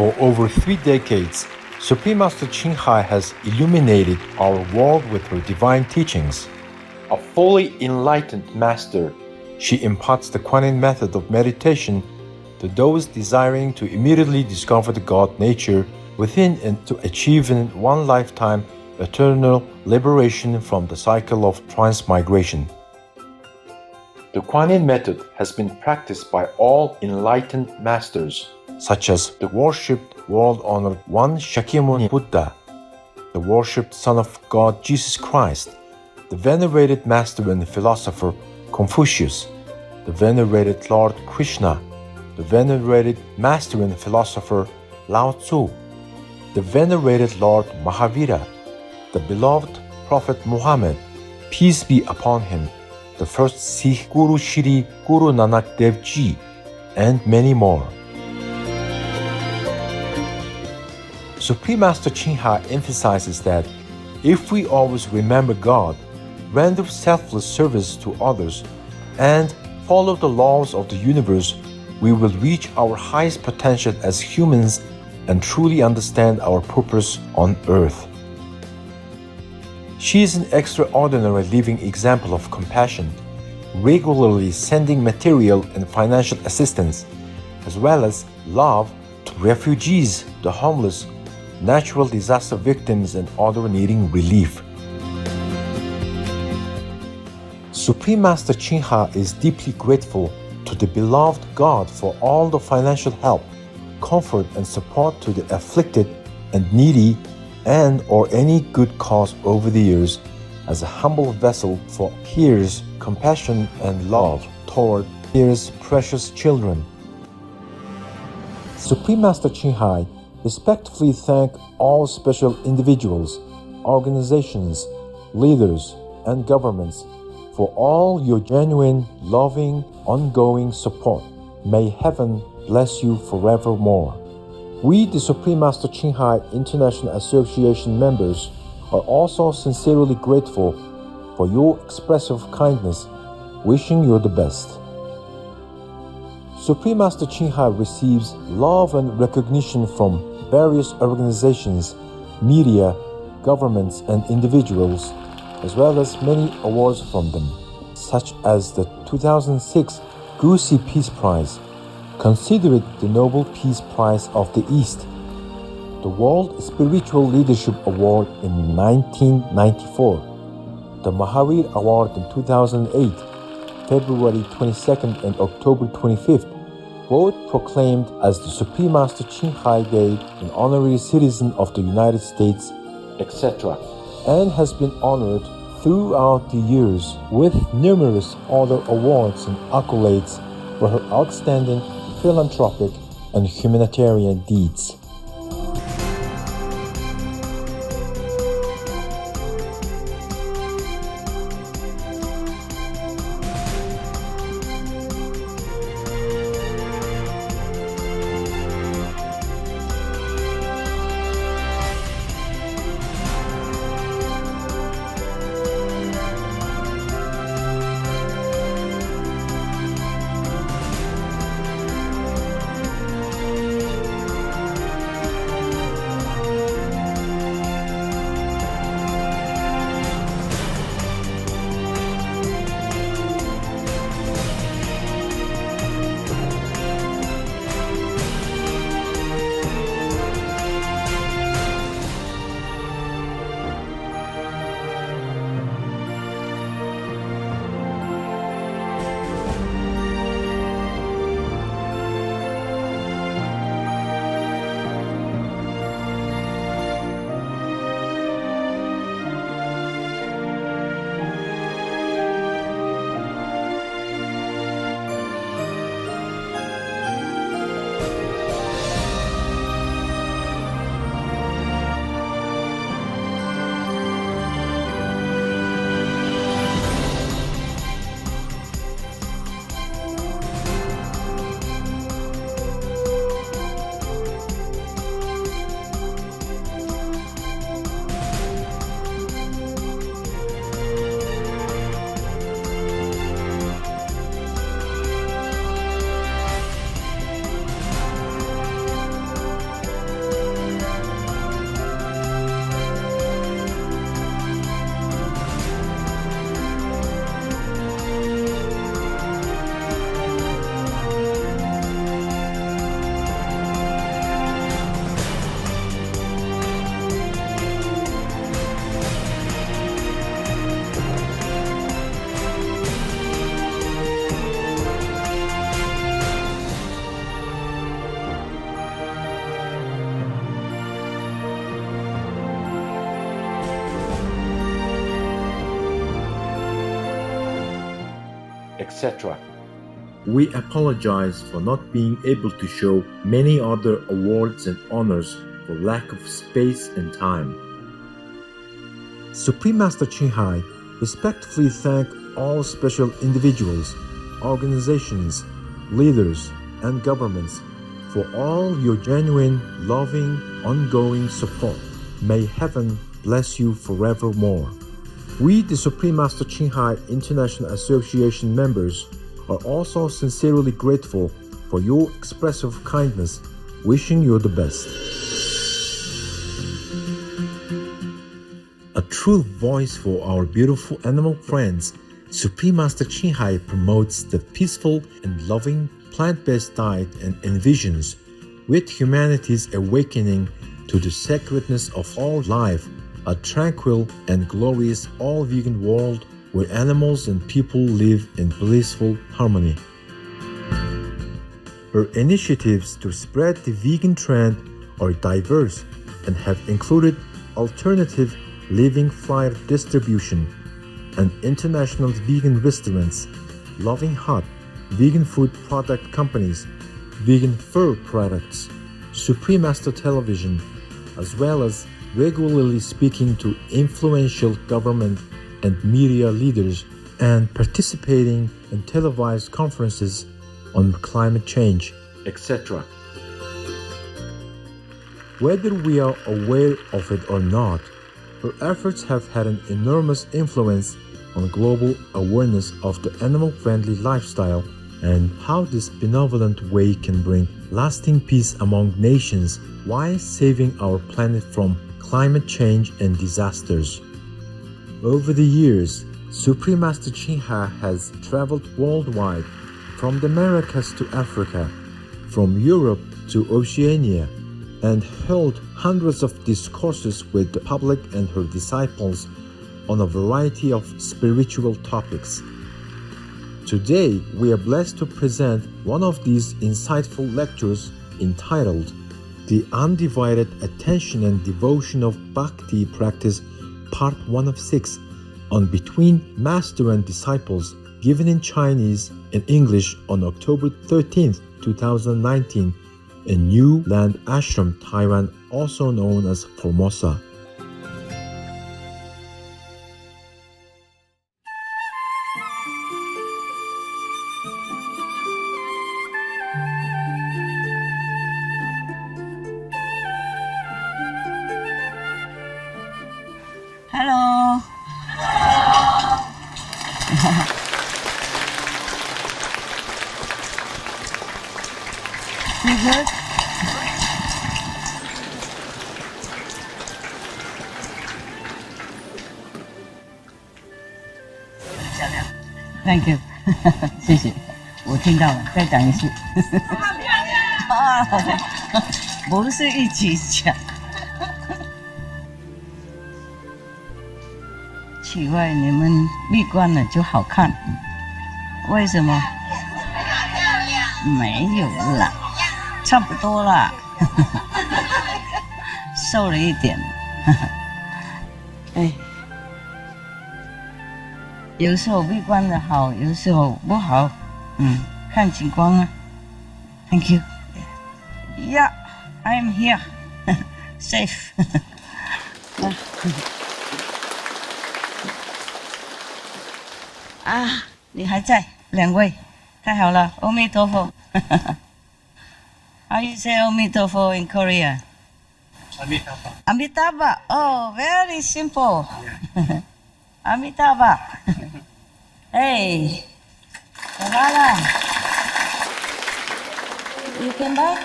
For over 3 decades, Supreme Master Ching Hai has illuminated our world with her divine teachings. A fully enlightened master, she imparts the Kuan method of meditation to those desiring to immediately discover the God nature within and to achieve in one lifetime eternal liberation from the cycle of transmigration. The Kuan method has been practiced by all enlightened masters, such as the worshipped world-honored one Shakyamuni Buddha, the worshipped Son of God Jesus Christ, the venerated master and philosopher Confucius, the venerated Lord Krishna, the venerated master and philosopher Lao Tzu, the venerated Lord Mahavira, the beloved Prophet Muhammad, peace be upon him, the first Sikh Guru Shri Guru Nanak Dev Ji, and many more. Supreme Master Ching Hai emphasizes that if we always remember God, render selfless service to others, and follow the laws of the universe, we will reach our highest potential as humans and truly understand our purpose on earth. She is an extraordinary living example of compassion, regularly sending material and financial assistance, as well as love to refugees, the homeless, natural disaster victims, and others needing relief. Supreme Master Ching Hai is deeply grateful to the beloved God for all the financial help, comfort, and support to the afflicted and needy and or any good cause over the years as a humble vessel for His compassion and love toward His precious children. Supreme Master Ching Hai respectfully thank all special individuals, organizations, leaders, and governments for all your genuine, loving, ongoing support. May heaven bless you forevermore. We, the Supreme Master Ching Hai International Association members, are also sincerely grateful for your expressive kindness, wishing you the best. Supreme Master Ching Hai receives love and recognition from various organizations, media, governments, and individuals, as well as many awards from them, such as the 2006 Gusi Peace Prize, considered the Nobel Peace Prize of the East, the World Spiritual Leadership Award in 1994, the Mahavir Award in 2008, February 22nd and October 25th, both proclaimed as the Supreme Master Ching Hai Day, an honorary citizen of the United States, etc., and has been honored throughout the years with numerous other awards and accolades for her outstanding philanthropic and humanitarian deeds. etc. We apologize for not being able to show many other awards and honors for lack of space and time. Supreme Master Ching Hai respectfully thank all special individuals, organizations, leaders, and governments for all your genuine, loving, ongoing support. May heaven bless you forevermore. We, the Supreme Master Ching Hai International Association members, are also sincerely grateful for your expressive kindness, wishing you the best. A true voice for our beautiful animal friends, Supreme Master Ching Hai promotes the peaceful and loving plant-based diet and envisions, with humanity's awakening to the sacredness of all life, a tranquil and glorious all-vegan world where animals and people live in blissful harmony. Her initiatives to spread the vegan trend are diverse and have included alternative living flyer distribution and international vegan restaurants, loving hot, vegan food product companies, vegan fur products, Supreme Master Television, as well as regularly speaking to influential government and media leaders and participating in televised conferences on climate change, etc. Whether we are aware of it or not, her efforts have had an enormous influence on global awareness of the animal-friendly lifestyle and how this benevolent way can bring lasting peace among nations while saving our planet from climate change and disasters. Over the years, Supreme Master Ching Hai has traveled worldwide, from the Americas to Africa, from Europe to Oceania, and held hundreds of discourses with the public and her disciples on a variety of spiritual topics. Today, we are blessed to present one of these insightful lectures entitled The Undivided Attention and Devotion of Bhakti Practice, Part 1 of 6, on Between Master and Disciples, given in Chinese and English on October 13th, 2019, in New Land Ashram, Taiwan, also known as Formosa. Hello. You good? Thank you. 谢谢，我听到了，再讲一次。啊，不是一起讲。奇怪，你们闭关了就好看，为什么？没有啦，差不多啦，瘦了一点。哎，有时候闭关的好，有时候不好，看情况啊。Thank you. Yeah, I am here. Safe. 啊，你还在，两位，太好了，阿弥陀佛。How you say 阿弥陀佛 in Korea? Amitabha. Amitabha. Oh, very simple. Amitabha. Hey, Kalala. You came back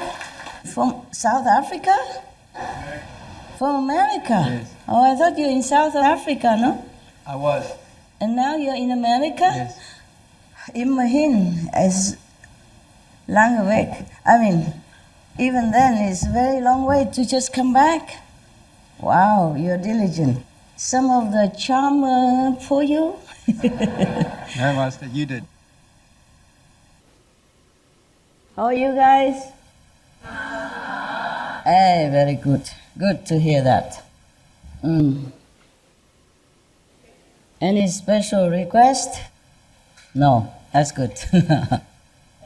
from South Africa? From America? Yes. Oh, I thought you were in South Africa, no? I was. And now you're in America? Yes. Imagine, as long awake. I mean, even then, it's a very long way to just come back. Wow, you're diligent. Some of the charm for you? No, Master, you did. How are you guys? Hey, very good. Good to hear that. Any special request? No. That's good.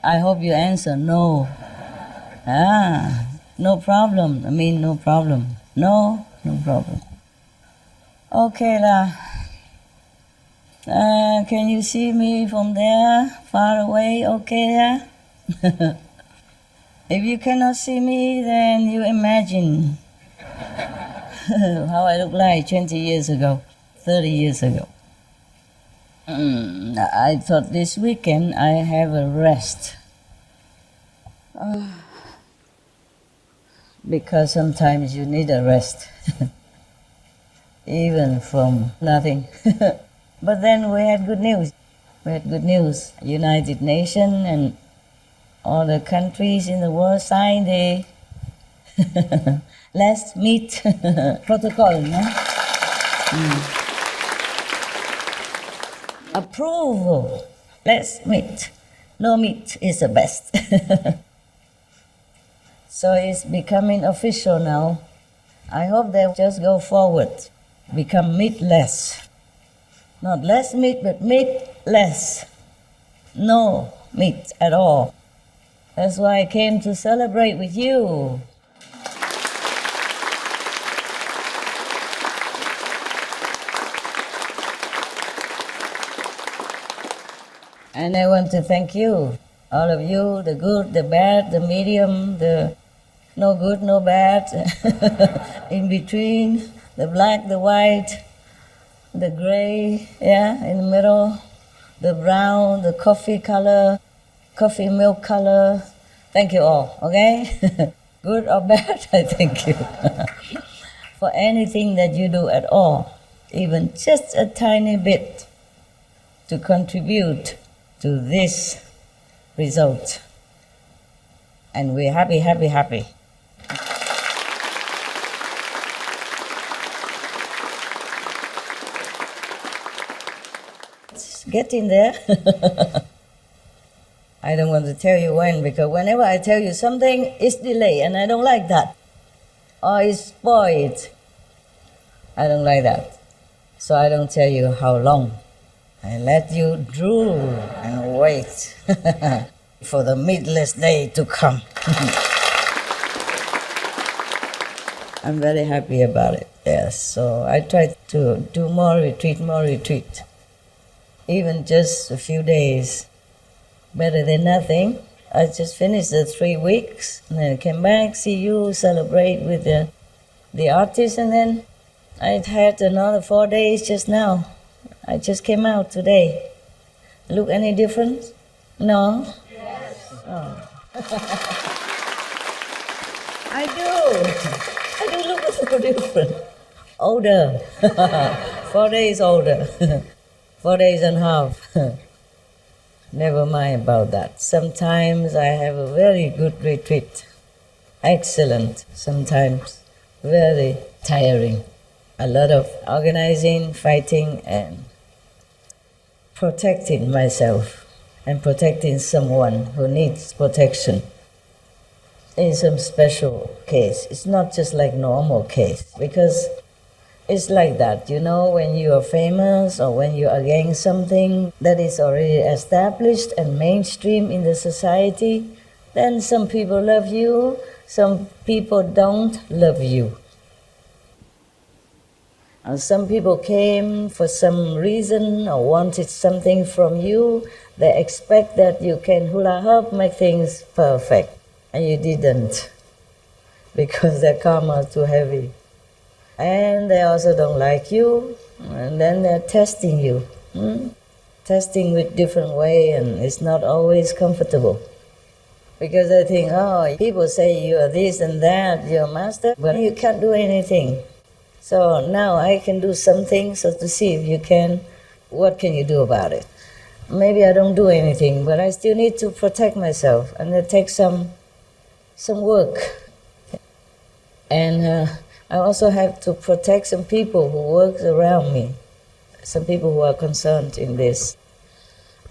I hope you answer no. No problem. I mean, no problem. No problem. Okay lah. Can you see me from there, far away? Okay there? If you cannot see me, then you imagine how I look like 20 years ago, 30 years ago. I thought this weekend I have a rest. Because sometimes you need a rest, even from nothing. But then we had good news. United Nations and all the countries in the world signed a less meat protocol, no? Approval, less meat. No meat is the best. So it's becoming official now. I hope they'll just go forward, become meatless. Not less meat, but meatless. No meat at all. That's why I came to celebrate with you. And I want to thank you, all of you, the good, the bad, the medium, the no good, no bad, in between, the black, the white, the gray, in the middle, the brown, the coffee color, coffee milk color. Thank you all, okay? Good or bad, I thank you. For anything that you do at all, even just a tiny bit, to contribute to this result. And we're happy, happy, happy. It's getting there. I don't want to tell you when, because whenever I tell you something, it's delayed, and I don't like that. Or it's spoiled. I don't like that. So I don't tell you how long. I let you drool and wait for the meatless day to come. I'm very happy about it, yes. So I try to do more retreat. Even just a few days. Better than nothing. I just finished the 3 weeks, and then came back, see you, celebrate with the artists, and then I had another 4 days just now. I just came out today. Look any different? No? Yes. Oh. I do look a little different. Older. 4 days older. 4 days and a half. Never mind about that. Sometimes I have a very good retreat. Excellent. Sometimes very tiring. A lot of organizing, fighting, and protecting myself and protecting someone who needs protection. In some special case, it's not just like normal case, because it's like that, you know, when you are famous or when you are against something that is already established and mainstream in the society, then some people love you, some people don't love you. And some people came for some reason or wanted something from you. They expect that you can hula hoop, make things perfect. And you didn't, because their karma is too heavy. And they also don't like you, and then they're testing you. Testing with different way, and it's not always comfortable. Because they think, oh, people say you are this and that, you're a master, but you can't do anything. So now I can do something, so to see if you can, what can you do about it? Maybe I don't do anything, but I still need to protect myself, and it takes some work. And I also have to protect some people who work around me, some people who are concerned in this.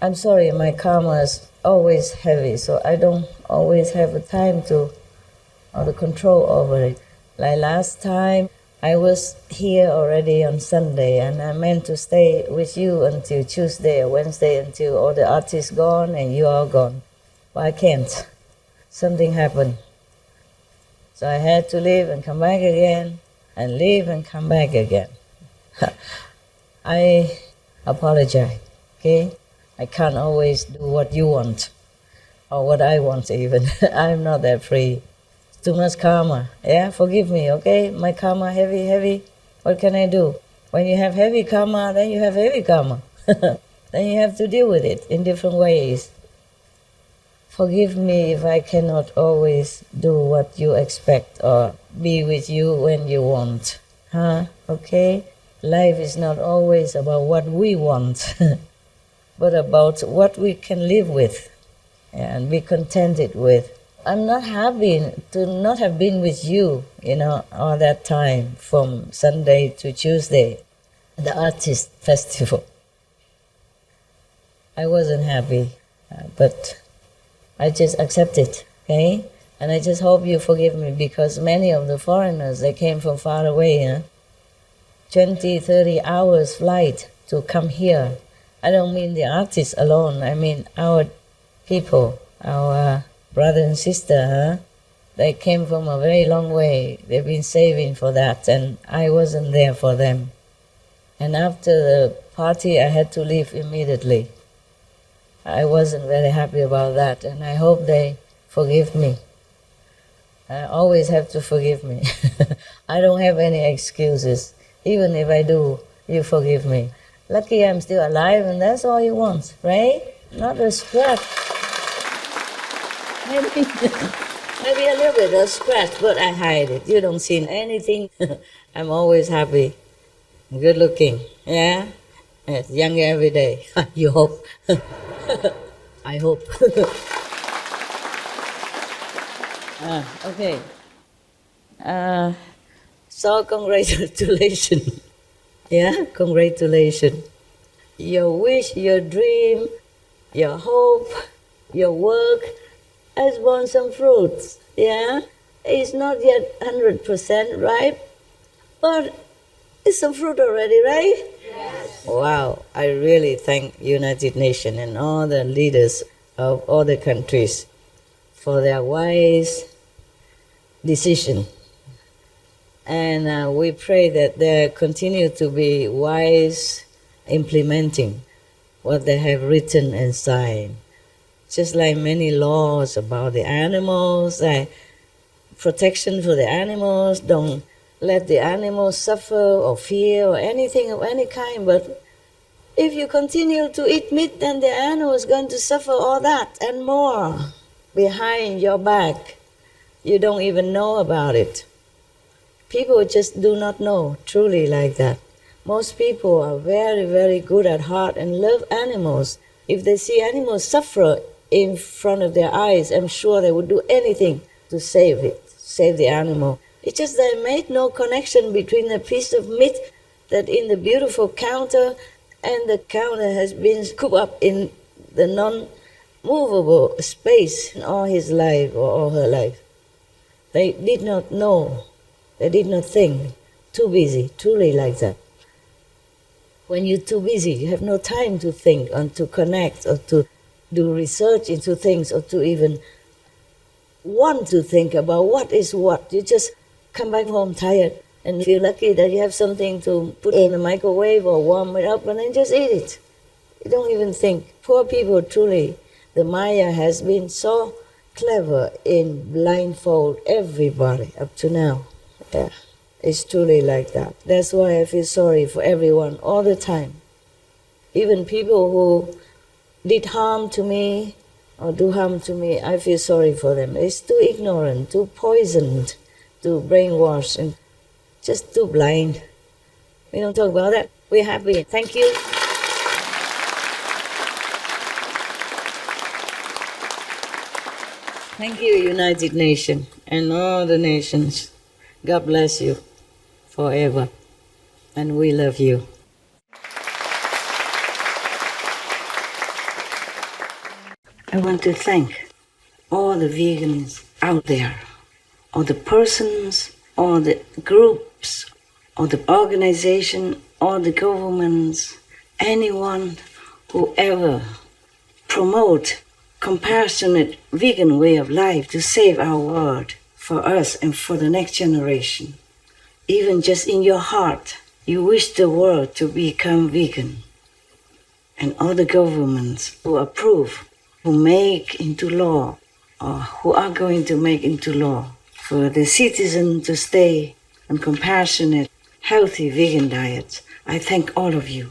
I'm sorry, my karma is always heavy, so I don't always have the time to, or the control over it. Like last time, I was here already on Sunday, and I meant to stay with you until Tuesday or Wednesday until all the artists gone and you are gone. But I can't. Something happened. So I had to leave and come back again, and leave and come back again. I apologize, okay? I can't always do what you want, or what I want even. I'm not that free. Too much karma. Yeah, forgive me, okay? My karma heavy. What can I do? When you have heavy karma, then you have heavy karma. Then you have to deal with it in different ways. Forgive me if I cannot always do what you expect or be with you when you want. Okay? Life is not always about what we want, but about what we can live with and be contented with. I'm not happy to not have been with you, all that time from Sunday to Tuesday, the artist festival. I wasn't happy, but I just accept it, okay? And I just hope you forgive me, because many of the foreigners, they came from far away, 20, 30 hours flight to come here. I don't mean the artists alone, I mean our people, our brother and sister, they came from a very long way. They've been saving for that, and I wasn't there for them. And after the party, I had to leave immediately. I wasn't very happy about that, and I hope they forgive me. I always have to forgive me. I don't have any excuses. Even if I do, you forgive me. Lucky I'm still alive, and that's all you want, right? Not a scratch. Maybe a little bit of scratch, but I hide it. You don't see anything. I'm always happy. Good looking, yeah? Yes, younger every day. You hope. I hope. Okay. So congratulations. Yeah, congratulations. Your wish, your dream, your hope, your work has borne some fruits. Yeah, it's not yet 100% ripe, but it's some fruit already, right? Yes. Wow, I really thank United Nations and all the leaders of all the countries for their wise decision. And we pray that they continue to be wise implementing what they have written and signed. Just like many laws about the animals, like protection for the animals, don't let the animals suffer or fear or anything of any kind. But if you continue to eat meat, then the animal is going to suffer all that and more behind your back. You don't even know about it. People just do not know, truly like that. Most people are very, very good at heart and love animals. If they see animals suffer in front of their eyes, I'm sure they would do anything to save it, save the animal. It's just they made no connection between a piece of meat that in the beautiful counter, and the counter has been cooped up in the non-movable space in all his life or all her life. They did not know, they did not think, too busy, truly like that. When you're too busy, you have no time to think and to connect or to do research into things or to even want to think about what is what. You just come back home tired and feel lucky that you have something to put in the microwave or warm it up and then just eat it. You don't even think. Poor people, truly, the Maya has been so clever in blindfold everybody up to now. Yeah, it's truly like that. That's why I feel sorry for everyone all the time. Even people who did harm to me or do harm to me, I feel sorry for them. It's too ignorant, too poisoned, too brainwashed, and just too blind. We don't talk about that. We're happy. Thank you. Thank you, United Nations and all the nations. God bless you forever. And we love you. I want to thank all the vegans out there, all the persons, all the groups, or the organization, or the governments, anyone who ever promote compassionate vegan way of life to save our world for us and for the next generation. Even just in your heart, you wish the world to become vegan. And all the governments who approve, who make into law, or who are going to make into law for the citizen to stay on compassionate, healthy vegan diets, I thank all of you.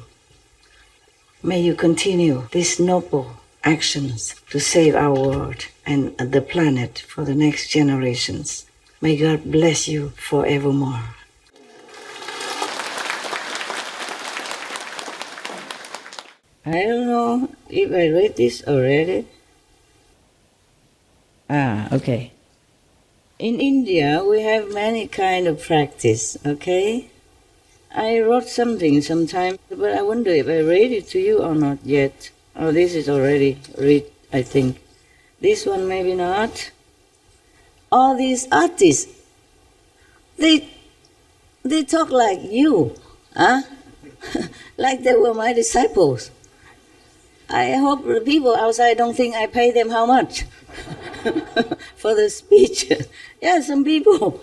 May you continue these noble actions to save our world and the planet for the next generations. May God bless you forevermore. I don't know if I read this already. Okay. In India, we have many kind of practice, okay? I wrote something sometime, but I wonder if I read it to you or not yet. Oh, this is already read, I think. This one maybe not. All these artists, they talk like you, huh? Like they were my disciples. I hope the people outside don't think I pay them how much for the speech. Yeah, some people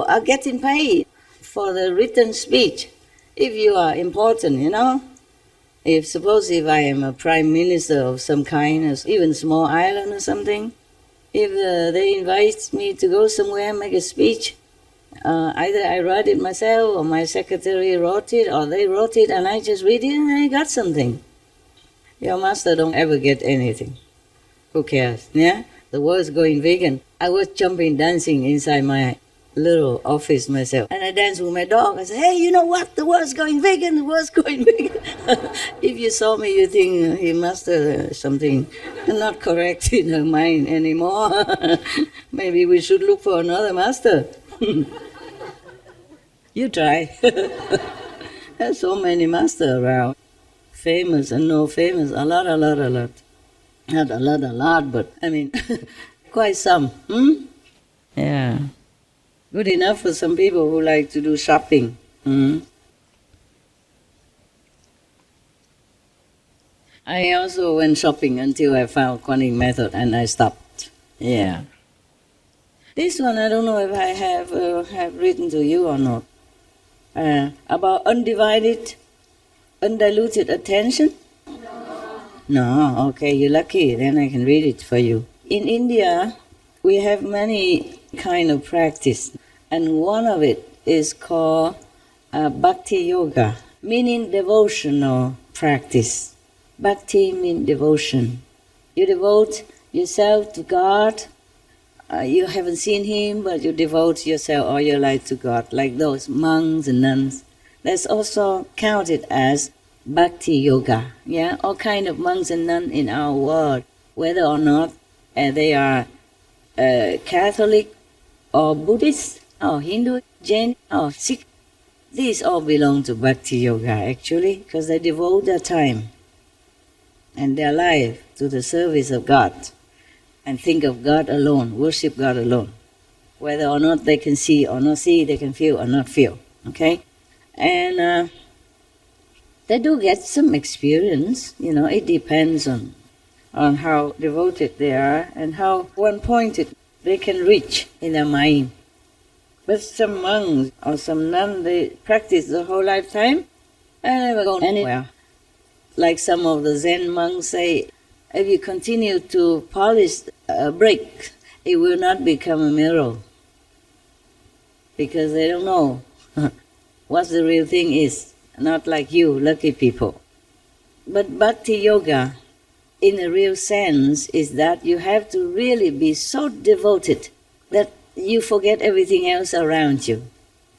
are getting paid for the written speech. If you are important, you know. Suppose if I am a prime minister of some kind, or even small island or something, if they invite me to go somewhere and make a speech, either I write it myself or my secretary wrote it or they wrote it and I just read it and I got something. Your master don't ever get anything. Who cares? Yeah? The world's going vegan. I was jumping, dancing inside my little office myself. And I danced with my dog. I said, hey, you know what? The world's going vegan. The world's going vegan. If you saw me, you think he must have something not correct in her mind anymore. Maybe we should look for another master. You try. There's so many masters around. Famous and no famous. A lot. Not a lot, but I mean, quite some. Yeah. Good enough for some people who like to do shopping. I also went shopping until I found Kuan Yin method and I stopped. Yeah. This one I don't know if I have written to you or not. About undivided, undiluted attention? No, okay, you're lucky, then I can read it for you. In India, we have many kind of practice, and one of it is called Bhakti Yoga, meaning devotional practice. Bhakti means devotion. You devote yourself to God. You haven't seen Him, but you devote yourself all your life to God, like those monks and nuns. That's also counted as Bhakti Yoga. Yeah, all kind of monks and nuns in our world, whether or not they are Catholic or Buddhist or Hindu, Jain or Sikh. These all belong to Bhakti Yoga actually, because they devote their time and their life to the service of God and think of God alone, worship God alone. Whether or not they can see or not see, they can feel or not feel. Okay? And they do get some experience, you know, it depends on how devoted they are and how one-pointed they can reach in their mind. But some monks or some nuns, they practice the whole lifetime and never go anywhere. Like some of the Zen monks say, if you continue to polish a brick, it will not become a mirror. Because they don't know what the real thing is. Not like you, lucky people. But Bhakti Yoga, in a real sense, is that you have to really be so devoted that you forget everything else around you.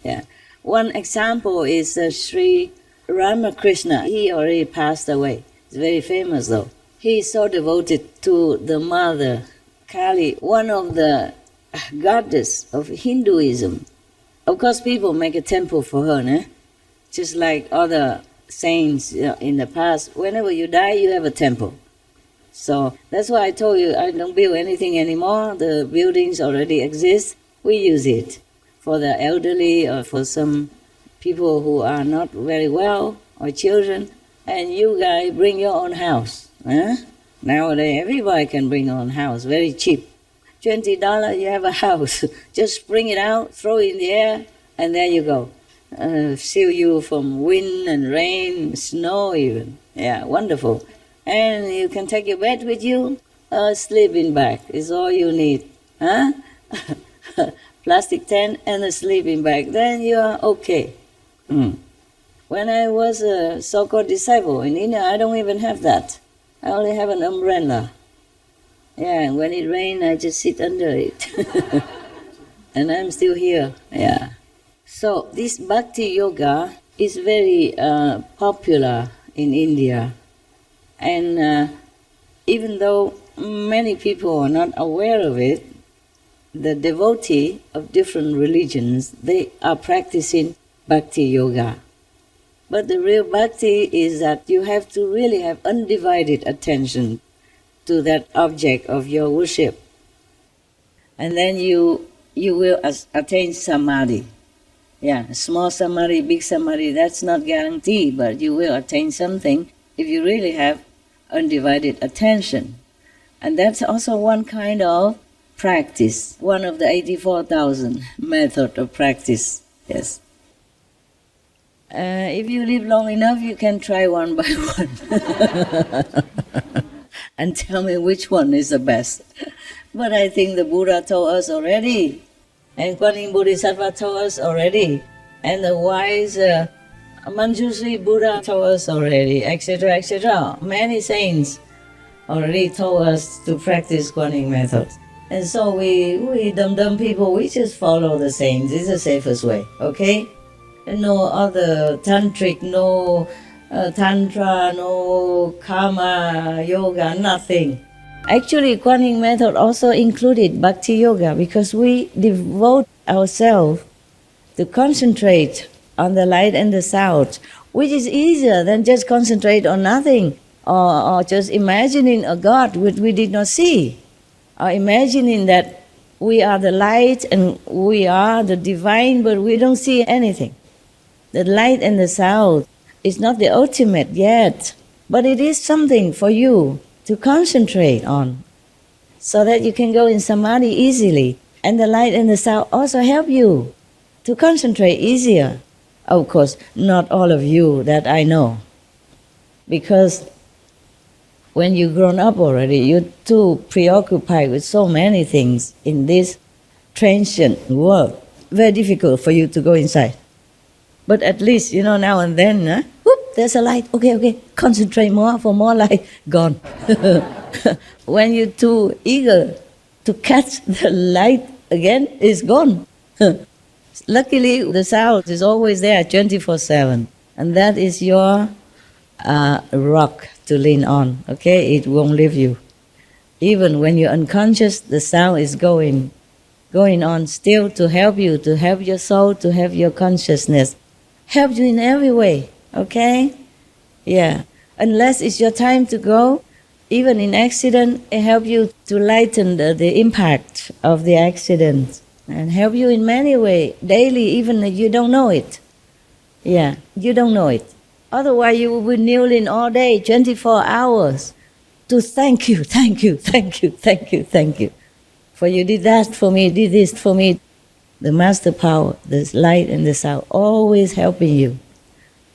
Yeah. One example is Sri Ramakrishna. He already passed away. He's very famous though. He is so devoted to the mother, Kali, one of the goddess of Hinduism. Of course, people make a temple for her, né? Just like other saints in the past. Whenever you die, you have a temple. So that's why I told you I don't build anything anymore. The buildings already exist. We use it. for the elderly or for some people who are not very well or children, and you guys bring your own house. Huh? Nowadays, everybody can bring their own house, very cheap. $20, you have a house. Just bring it out, throw it in the air, and there you go. Shield you from wind and rain, snow even. Yeah, wonderful. And you can take your bed with you. A sleeping bag is all you need. Huh? Plastic tent and a sleeping bag. Then you are okay. When I was a so-called disciple in India, I don't even have that. I only have an umbrella. Yeah, and when it rains, I just sit under it. And I'm still here. Yeah. So this Bhakti Yoga is very popular in India. And even though many people are not aware of it, the devotee of different religions, they are practicing Bhakti Yoga. But the real Bhakti is that you have to really have undivided attention to that object of your worship. And then you will attain Samadhi. Yeah, small Samadhi, big Samadhi, that's not guaranteed, but you will attain something if you really have undivided attention. And that's also one kind of practice, one of the 84,000 method of practice, yes. If you live long enough, you can try one by one. And tell me which one is the best. But I think the Buddha told us already, and Kuan Yin Bodhisattva told us already, and the wise Manjushri Buddha told us already, etc., etc. Many saints already told us to practice Kuan Yin method. And so we dumb people, we just follow the saints. It's the safest way, okay? No other tantric, no tantra, no karma, yoga, nothing. Actually, Kuan Yin method also included Bhakti Yoga because we devote ourselves to concentrate on the light and the sound, which is easier than just concentrate on nothing or just imagining a God which we did not see, or imagining that we are the light and we are the divine, but we don't see anything. The light and the sound is not the ultimate yet, but it is something for you to concentrate on so that you can go in Samadhi easily. And the light and the sound also help you to concentrate easier. Of course, not all of you that I know, because when you've grown up already, you're too preoccupied with so many things in this transient world. Very difficult for you to go inside. But at least, now and then, whoop, there's a light. Okay, concentrate more for more light. Gone. When you're too eager to catch the light again, it's gone. Luckily, the sound is always there 24/7. And that is your rock to lean on, okay? It won't leave you. Even when you're unconscious, the sound is going on still to help you, to help your soul, to help your consciousness. Help you in every way, okay? Yeah. Unless it's your time to go, even in accident, it helps you to lighten the impact of the accident and help you in many ways, daily, even if you don't know it. Yeah, you don't know it. Otherwise, you will be kneeling all day, 24 hours, to thank you. For you did that for me, did this for me. The master power, the light and the sound, always helping you.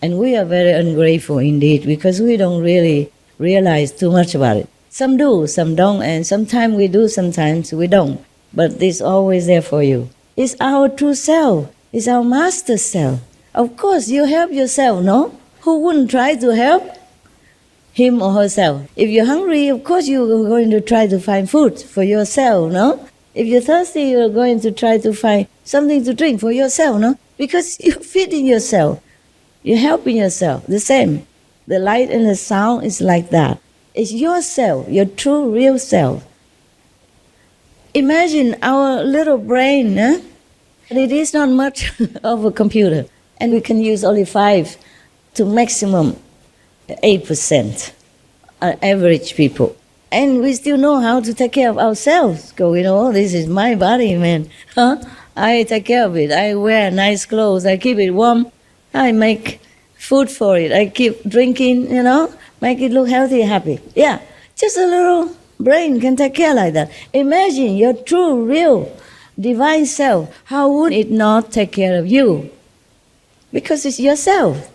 And we are very ungrateful indeed because we don't really realize too much about it. Some do, some don't, and sometimes we do, sometimes we don't. But it's always there for you. It's our true self. It's our master self. Of course, you help yourself, no? Who wouldn't try to help him or herself? If you're hungry, of course you're going to try to find food for yourself, no? If you're thirsty, you're going to try to find something to drink for yourself, no? Because you're feeding yourself. You're helping yourself. The same. The light and the sound is like that. It's yourself, your true, real self. Imagine our little brain, eh? It is not much of a computer. And we can use only 5 to maximum 8%, average people. And we still know how to take care of ourselves. This is my body, man. Huh? I take care of it. I wear nice clothes. I keep it warm. I make food for it. I keep drinking, make it look healthy, happy. Yeah, just a little brain can take care like that. Imagine your true, real, divine self. How would it not take care of you? Because it's yourself.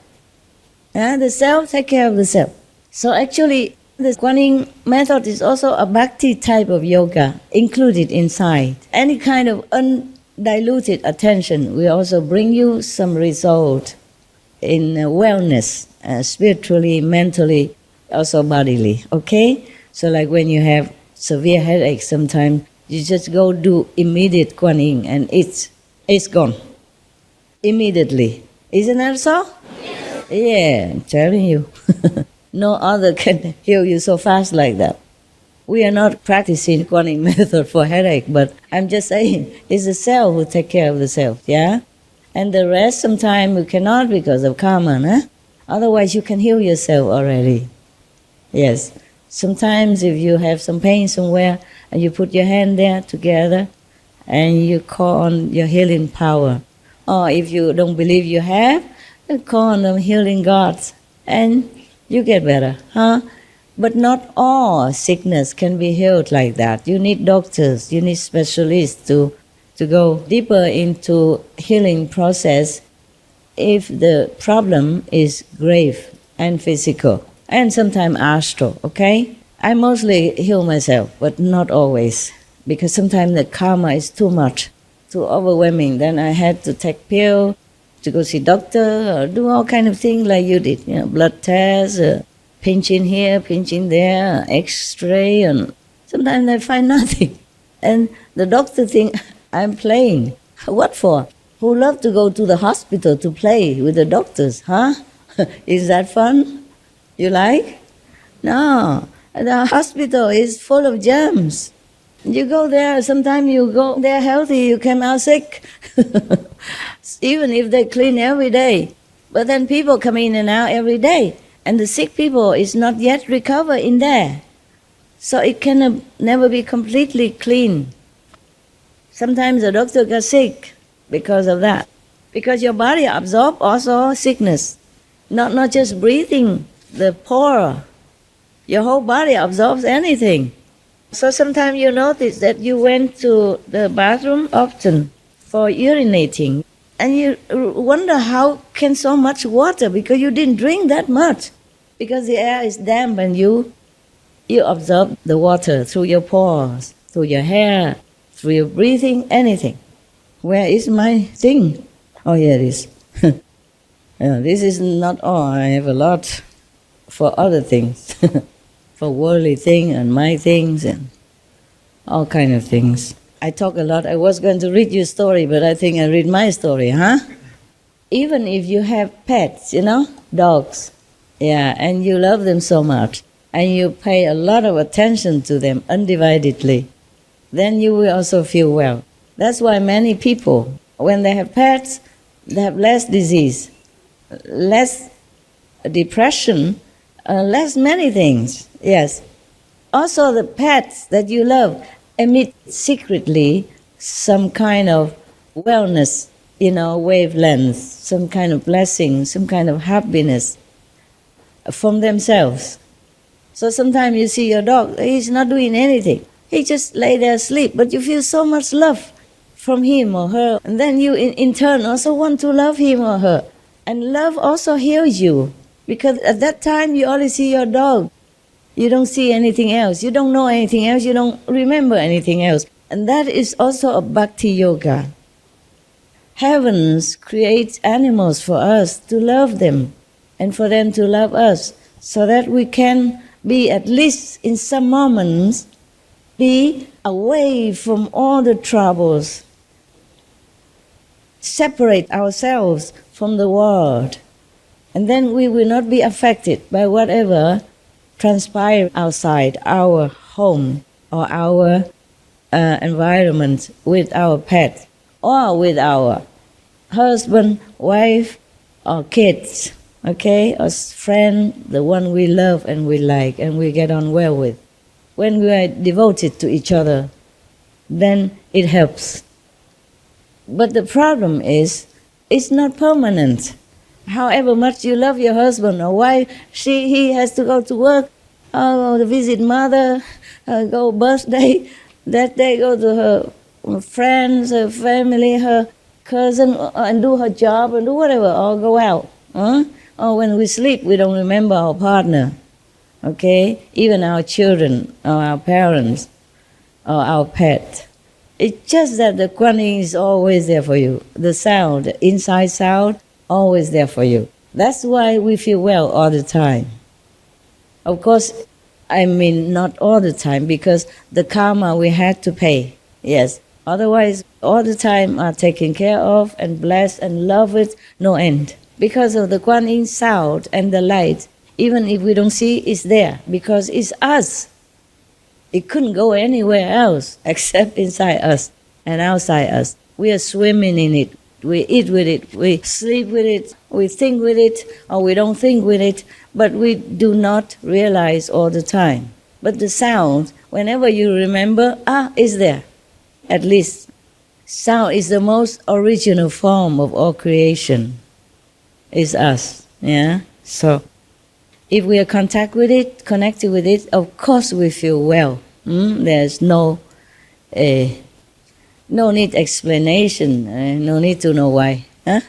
The self take care of the self. So actually, the Kuan Yin method is also a Bhakti type of yoga included inside. Any kind of undiluted attention will also bring you some result in wellness, spiritually, mentally, also bodily, okay? So like when you have severe headache sometimes, you just go do immediate Kuan Yin and it's gone. Immediately. Isn't that so? Yes. Yeah, I'm telling you. No other can heal you so fast like that. We are not practicing Kuan Yin method for headache, but I'm just saying, it's the self who take care of the self, yeah? And the rest, sometimes we cannot because of karma, huh? Otherwise, you can heal yourself already. Yes. Sometimes if you have some pain somewhere, and you put your hand there together, and you call on your healing power. Or if you don't believe you have, you call on the healing gods, and you get better, huh? But not all sickness can be healed like that. You need doctors, you need specialists to go deeper into healing process if the problem is grave and physical and sometimes astral, okay? I mostly heal myself, but not always, because sometimes the karma is too much, too overwhelming. Then I had to take pill to go see doctor or do all kind of things like you did, blood tests, pinching here, pinching there, x-ray, and sometimes I find nothing. And the doctor think I'm playing. What for? Who love to go to the hospital to play with the doctors, huh? Is that fun? You like? No. The hospital is full of germs. You go there, sometimes you go there healthy, you come out sick. Even if they clean every day. But then people come in and out every day. And the sick people is not yet recovered in there. So it can never be completely clean. Sometimes the doctor got sick because of that. Because your body absorbs also sickness. Not just breathing, the pore. Your whole body absorbs anything. So sometimes you notice that you went to the bathroom often for urinating. And you wonder how can so much water, because you didn't drink that much. Because the air is damp and you absorb the water through your pores, through your hair, through your breathing, anything. Where is my thing? Oh, here it is. This is not all. I have a lot for other things. For worldly things and my things and all kind of things. I talk a lot. I was going to read you a story, but I think I read my story, huh? Even if you have pets, dogs, and you love them so much, and you pay a lot of attention to them undividedly, then you will also feel well. That's why many people, when they have pets, they have less disease, less depression, less many things, yes. Also the pets that you love emit secretly some kind of wellness, wavelengths, some kind of blessing, some kind of happiness from themselves. So sometimes you see your dog, he's not doing anything. He just lay there asleep, but you feel so much love from him or her. And then you in turn also want to love him or her. And love also heals you, because at that time you only see your dog. You don't see anything else. You don't know anything else. You don't remember anything else. And that is also a Bhakti yoga. Heavens creates animals for us to love them and for them to love us, so that we can be, at least in some moments, be away from all the troubles, separate ourselves from the world, and then we will not be affected by whatever transpire outside our home or our environment with our pet or with our husband, wife, or kids, okay, or friend, the one we love and we like and we get on well with. When we are devoted to each other, then it helps. But the problem is, it's not permanent. However much you love your husband or wife, he has to go to work, to visit mother, go birthday, that day go to her friends, her family, her cousin, and do her job and do whatever, or go out. Or when we sleep, we don't remember our partner, okay? Even our children, or our parents, or our pet. It's just that the Kuan Yin is always there for you. The sound, the inside sound, always there for you. That's why we feel well all the time. Of course, I mean not all the time, because the karma we had to pay, yes. Otherwise, all the time are taken care of and blessed and loved with no end. Because of the Kuan Yin sound and the light, even if we don't see, it's there, because it's us. It couldn't go anywhere else except inside us and outside us. We are swimming in it. We eat with it, we sleep with it, we think with it, or we don't think with it, but we do not realize all the time. But the sound, whenever you remember, it's there. At least, sound is the most original form of all creation. It's us, yeah? So, if we are connected with it, of course we feel well. There's no need explanation, no need to know why. Huh?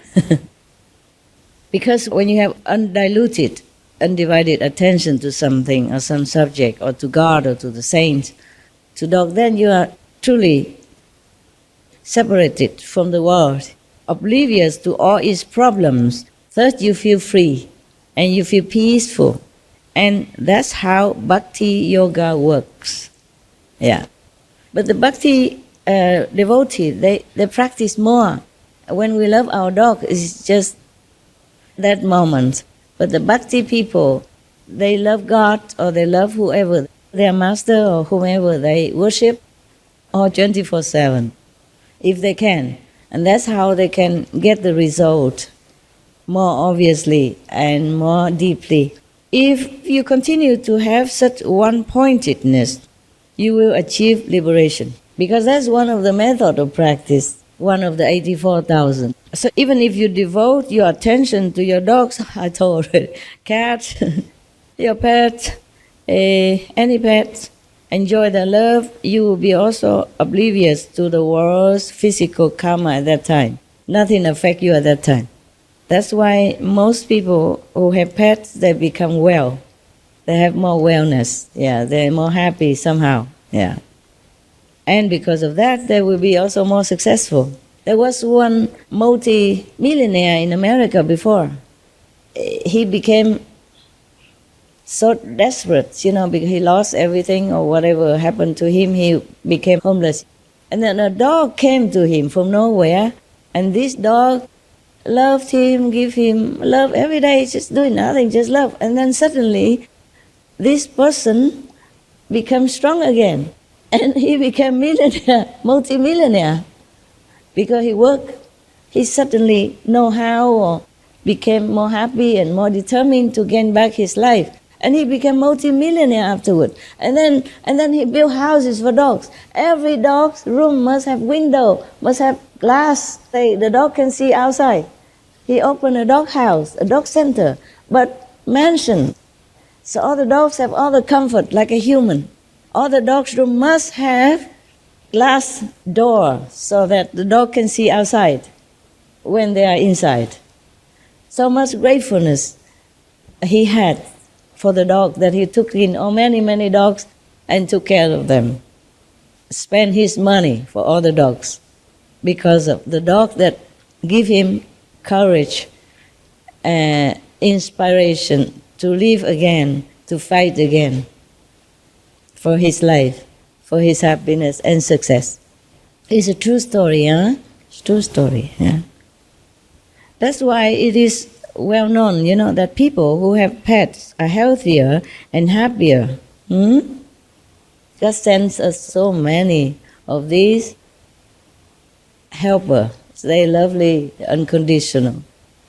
Because when you have undiluted, undivided attention to something or some subject, or to God or to the saints, to dog, then you are truly separated from the world, oblivious to all its problems. Thus you feel free and you feel peaceful. And that's how Bhakti yoga works. Yeah. But the Bhakti devotee, they practice more. When we love our dog, it's just that moment. But the Bhakti people, they love God or they love whoever, their master or whomever they worship, or 24/7, if they can. And that's how they can get the result more obviously and more deeply. If you continue to have such one-pointedness, you will achieve liberation. Because that's one of the methods of practice, one of the 84,000. So even if you devote your attention to your dogs, I told already, cat, your pet, any pet, enjoy their love, you will be also oblivious to the world's physical karma at that time. Nothing affects you at that time. That's why most people who have pets, they become well. They have more wellness. Yeah, they're more happy somehow. Yeah. And because of that, they will be also more successful. There was one multi-millionaire in America before. He became so desperate, because he lost everything or whatever happened to him, he became homeless. And then a dog came to him from nowhere, and this dog loved him, give him love every day, just doing nothing, just love. And then suddenly, this person becomes strong again. And he became millionaire, multi-millionaire. Because he worked, he suddenly know how, or became more happy and more determined to gain back his life. And he became multi-millionaire afterward. And then he built houses for dogs. Every dog's room must have window, must have glass. The dog can see outside. He opened a dog house, a dog center, but mansion. So all the dogs have all the comfort like a human. All the dogs' room must have glass door so that the dog can see outside when they are inside. So much gratefulness he had for the dog that he took in many, many dogs and took care of them. Spent his money for all the dogs because of the dog that give him courage and inspiration to live again, to fight again for his life, for his happiness and success. It's a true story, huh? It's a true story, yeah. That's why it is well known, that people who have pets are healthier and happier. God sends us so many of these helpers. They're lovely, unconditional.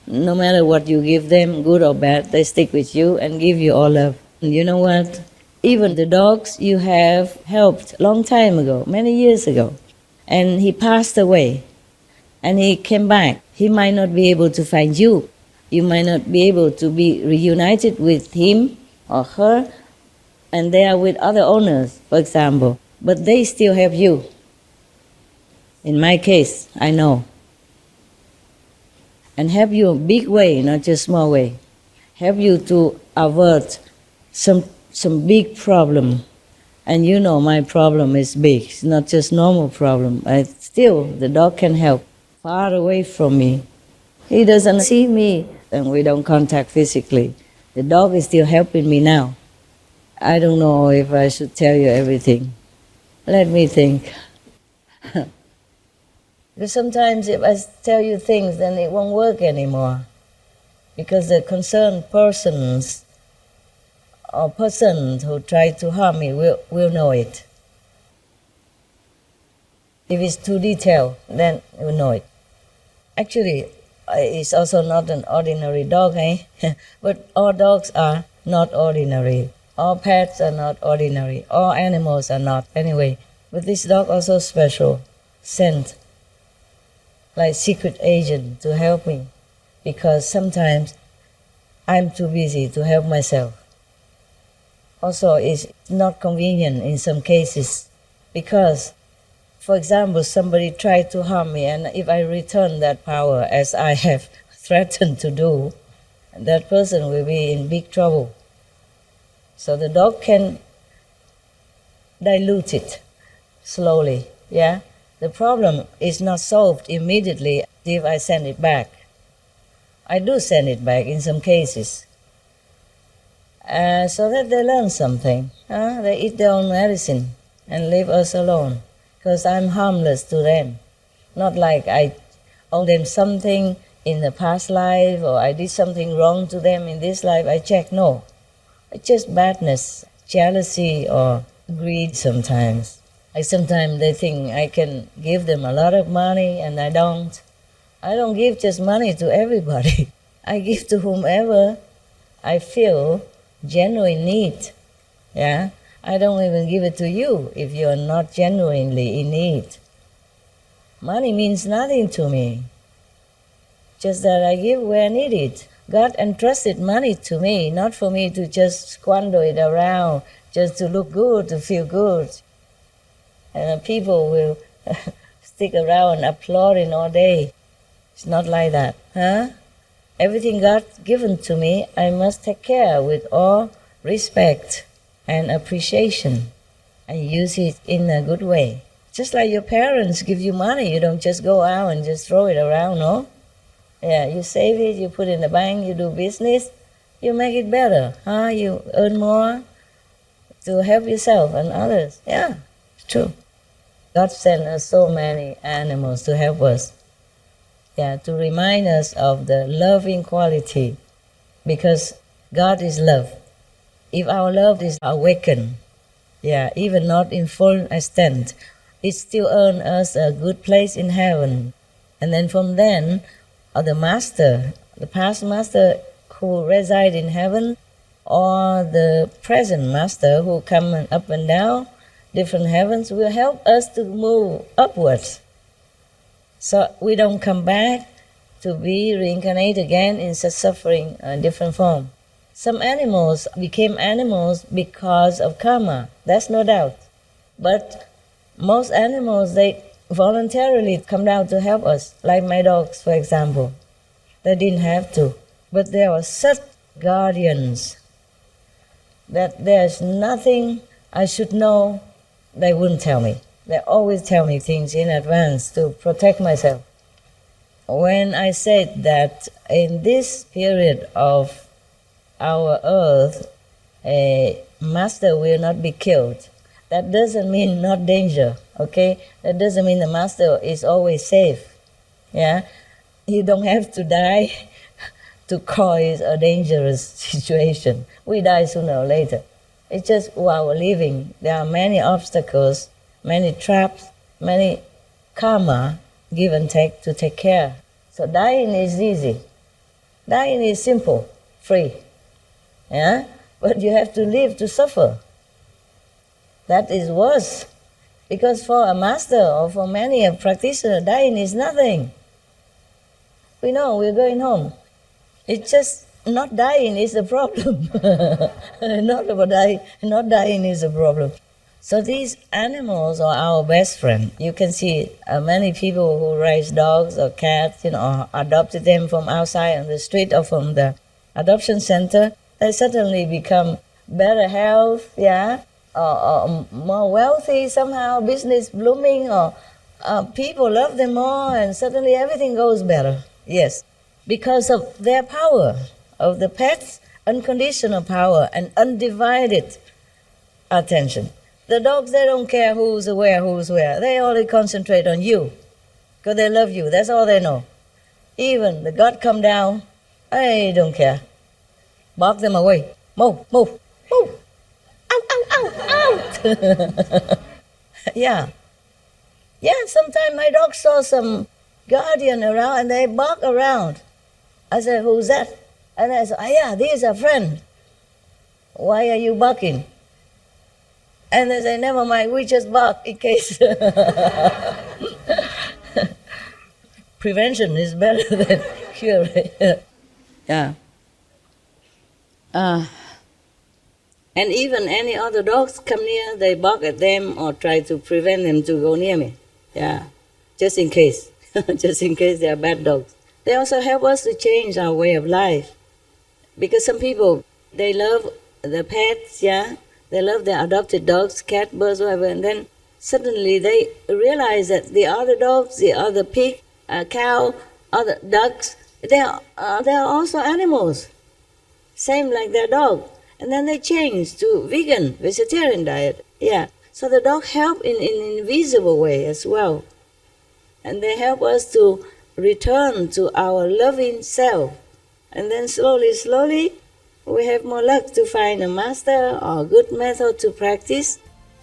No matter what you give them, good or bad, they stick with you and give you all love. And you know what? Even the dogs you have helped long time ago, many years ago, and he passed away. and he came back. He might not be able to find you. You might not be able to be reunited with him or her, and they are with other owners, for example, but they still have you. In my case, I know. And help you a big way, not just small way. Help you to avert some big problem. And you know my problem is big. It's not just normal problem. Still, the dog can help far away from me. He doesn't see me and we don't contact physically. The dog is still helping me now. I don't know if I should tell you everything. Let me think. Because sometimes if I tell you things, then it won't work anymore. Because the concerned persons or persons who try to harm me will know it. If it's too detailed, then we'll know it. Actually, it's also not an ordinary dog, eh? But all dogs are not ordinary. All pets are not ordinary. All animals are not, anyway. But this dog also special, sent like secret agent to help me, because sometimes I'm too busy to help myself. Also, it's not convenient in some cases, because, for example, somebody tried to harm me, and if I return that power as I have threatened to do, that person will be in big trouble. So the dog can dilute it slowly, yeah? The problem is not solved immediately if I send it back. I do send it back in some cases. So that they learn something. They eat their own medicine and leave us alone. Because I'm harmless to them. Not like I owe them something in the past life or I did something wrong to them in this life. I check, no. It's just badness, jealousy or greed sometimes. Like sometimes they think I can give them a lot of money and I don't. I don't give just money to everybody. I give to whomever I feel genuine need. Yeah? I don't even give it to you if you are not genuinely in need. Money means nothing to me. Just that I give where I need it. God entrusted money to me, not for me to just squander it around, just to look good, to feel good. And people will stick around applauding all day. It's not like that, huh? Everything God given to me, I must take care with all respect and appreciation and use it in a good way. Just like your parents give you money, you don't just go out and just throw it around, no? Yeah, you save it, you put it in the bank, you do business, you make it better, huh? You earn more to help yourself and others. Yeah, it's true. God sent us so many animals to help us. Yeah, to remind us of the loving quality, because God is love. If our love is awakened, yeah, even not in full extent, it still earns us a good place in heaven. And then from then, the master, the past master who reside in heaven, or the present master who come up and down, different heavens, will help us to move upwards. So we don't come back to be reincarnated again in such suffering in different form. Some animals became animals because of karma, that's no doubt. But most animals, they voluntarily come down to help us, like my dogs, for example. They didn't have to. But they were such guardians that there's nothing I should know they wouldn't tell me. They always tell me things in advance to protect myself. When I said that in this period of our earth, a master will not be killed, that doesn't mean not danger, okay? That doesn't mean the master is always safe, yeah? You don't have to die to cause a dangerous situation. We die sooner or later. It's just while we're living, there are many obstacles, many traps, many karma, give and take to take care. So dying is easy. Dying is simple, free. Yeah? But you have to live to suffer. That is worse. Because for a master or for many a practitioner, dying is nothing. We know we're going home. It's just not dying is the problem. Not dying is the problem. So these animals are our best friend. You can see many people who raise dogs or cats, or adopted them from outside on the street or from the adoption center. They suddenly become better health, or more wealthy somehow, business blooming, or people love them more, and suddenly everything goes better. Yes, because of their power, of the pets' unconditional power and undivided attention. The dogs, they don't care who's where. They only concentrate on you because they love you. That's all they know. Even the God come down, I don't care. Bark them away. Move. Out. Yeah, sometimes my dog saw some guardian around and they bark around. I said, who's that? And I said, this is a friend. Why are you barking? And they say, never mind, we just bark in case. Prevention is better than cure. Yeah. And even any other dogs come near, they bark at them or try to prevent them to go near me. Yeah, just in case. Just in case they are bad dogs. They also help us to change our way of life. Because some people, they love the pets, they love their adopted dogs, cat, birds, whatever, and then suddenly they realize that the other dogs, the other pig, cow, other ducks, they are also animals, same like their dog. And then they change to vegan, vegetarian diet. Yeah, so the dog help in an invisible way as well. And they help us to return to our loving self. And then slowly, we have more luck to find a master or a good method to practice.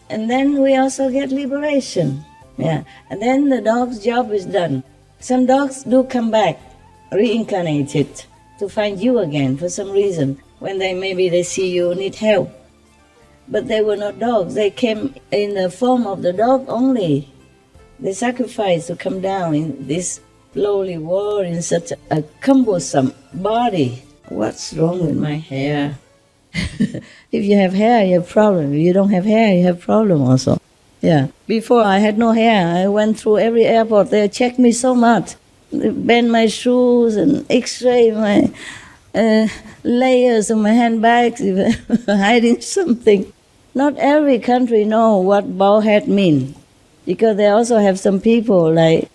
And then we also get liberation. Yeah. And then the dog's job is done. Some dogs do come back, reincarnated, to find you again for some reason, when they see you need help. But they were not dogs. They came in the form of the dog only. They sacrificed to come down in this lowly world in such a cumbersome body. What's wrong with my hair? If you have hair, you have problem. If you don't have hair, you have problem also. Yeah. Before I had no hair. I went through every airport. They checked me so much. They bend my shoes and x-ray my layers of my handbags, even hiding something. Not every country know what bald head means. Because they also have some people, like,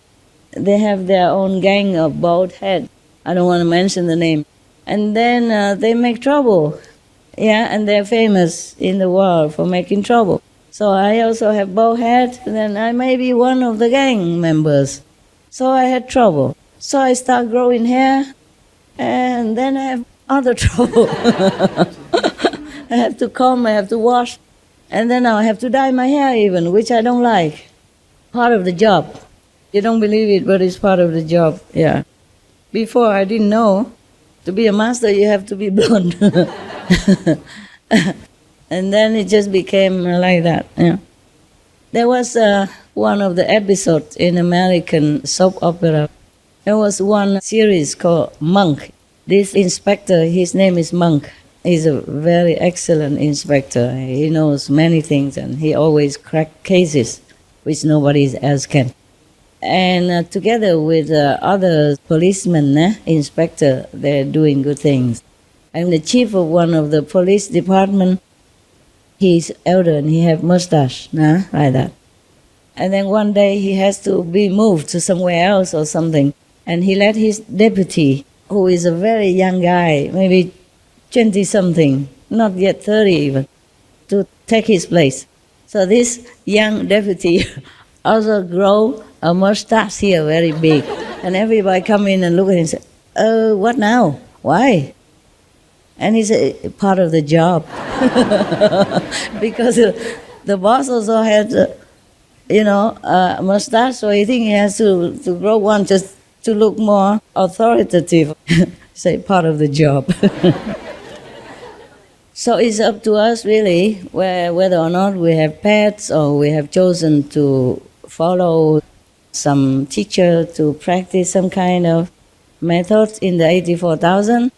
they have their own gang of bald head. I don't want to mention the name. And then they make trouble. Yeah, and they're famous in the world for making trouble. So I also have bald head, and then I may be one of the gang members. So I had trouble. So I start growing hair, and then I have other trouble. I have to comb, I have to wash, and then I have to dye my hair even, which I don't like. Part of the job. You don't believe it, but it's part of the job, yeah. Before I didn't know, to be a master you have to be blonde. And then it just became like that, yeah. There was one of the episodes in American soap opera. There was one series called Monk. This inspector, his name is Monk. He's a very excellent inspector. He knows many things and he always cracks cases which nobody else can. And together with other policemen, inspector, they're doing good things. I'm the chief of one of the police department. He's elder and he have mustache, like that. And then one day he has to be moved to somewhere else or something. And he let his deputy, who is a very young guy, maybe 20-something, not yet 30 even, to take his place. So this young deputy also grow a mustache here very big. And everybody come in and look at him and say, what now? Why? And he said, part of the job. Because the boss also had, a mustache, so he think he has to grow one just to look more authoritative. Say, part of the job. So it's up to us really, whether or not we have pets or we have chosen to follow some teacher to practice some kind of methods in the 84,000,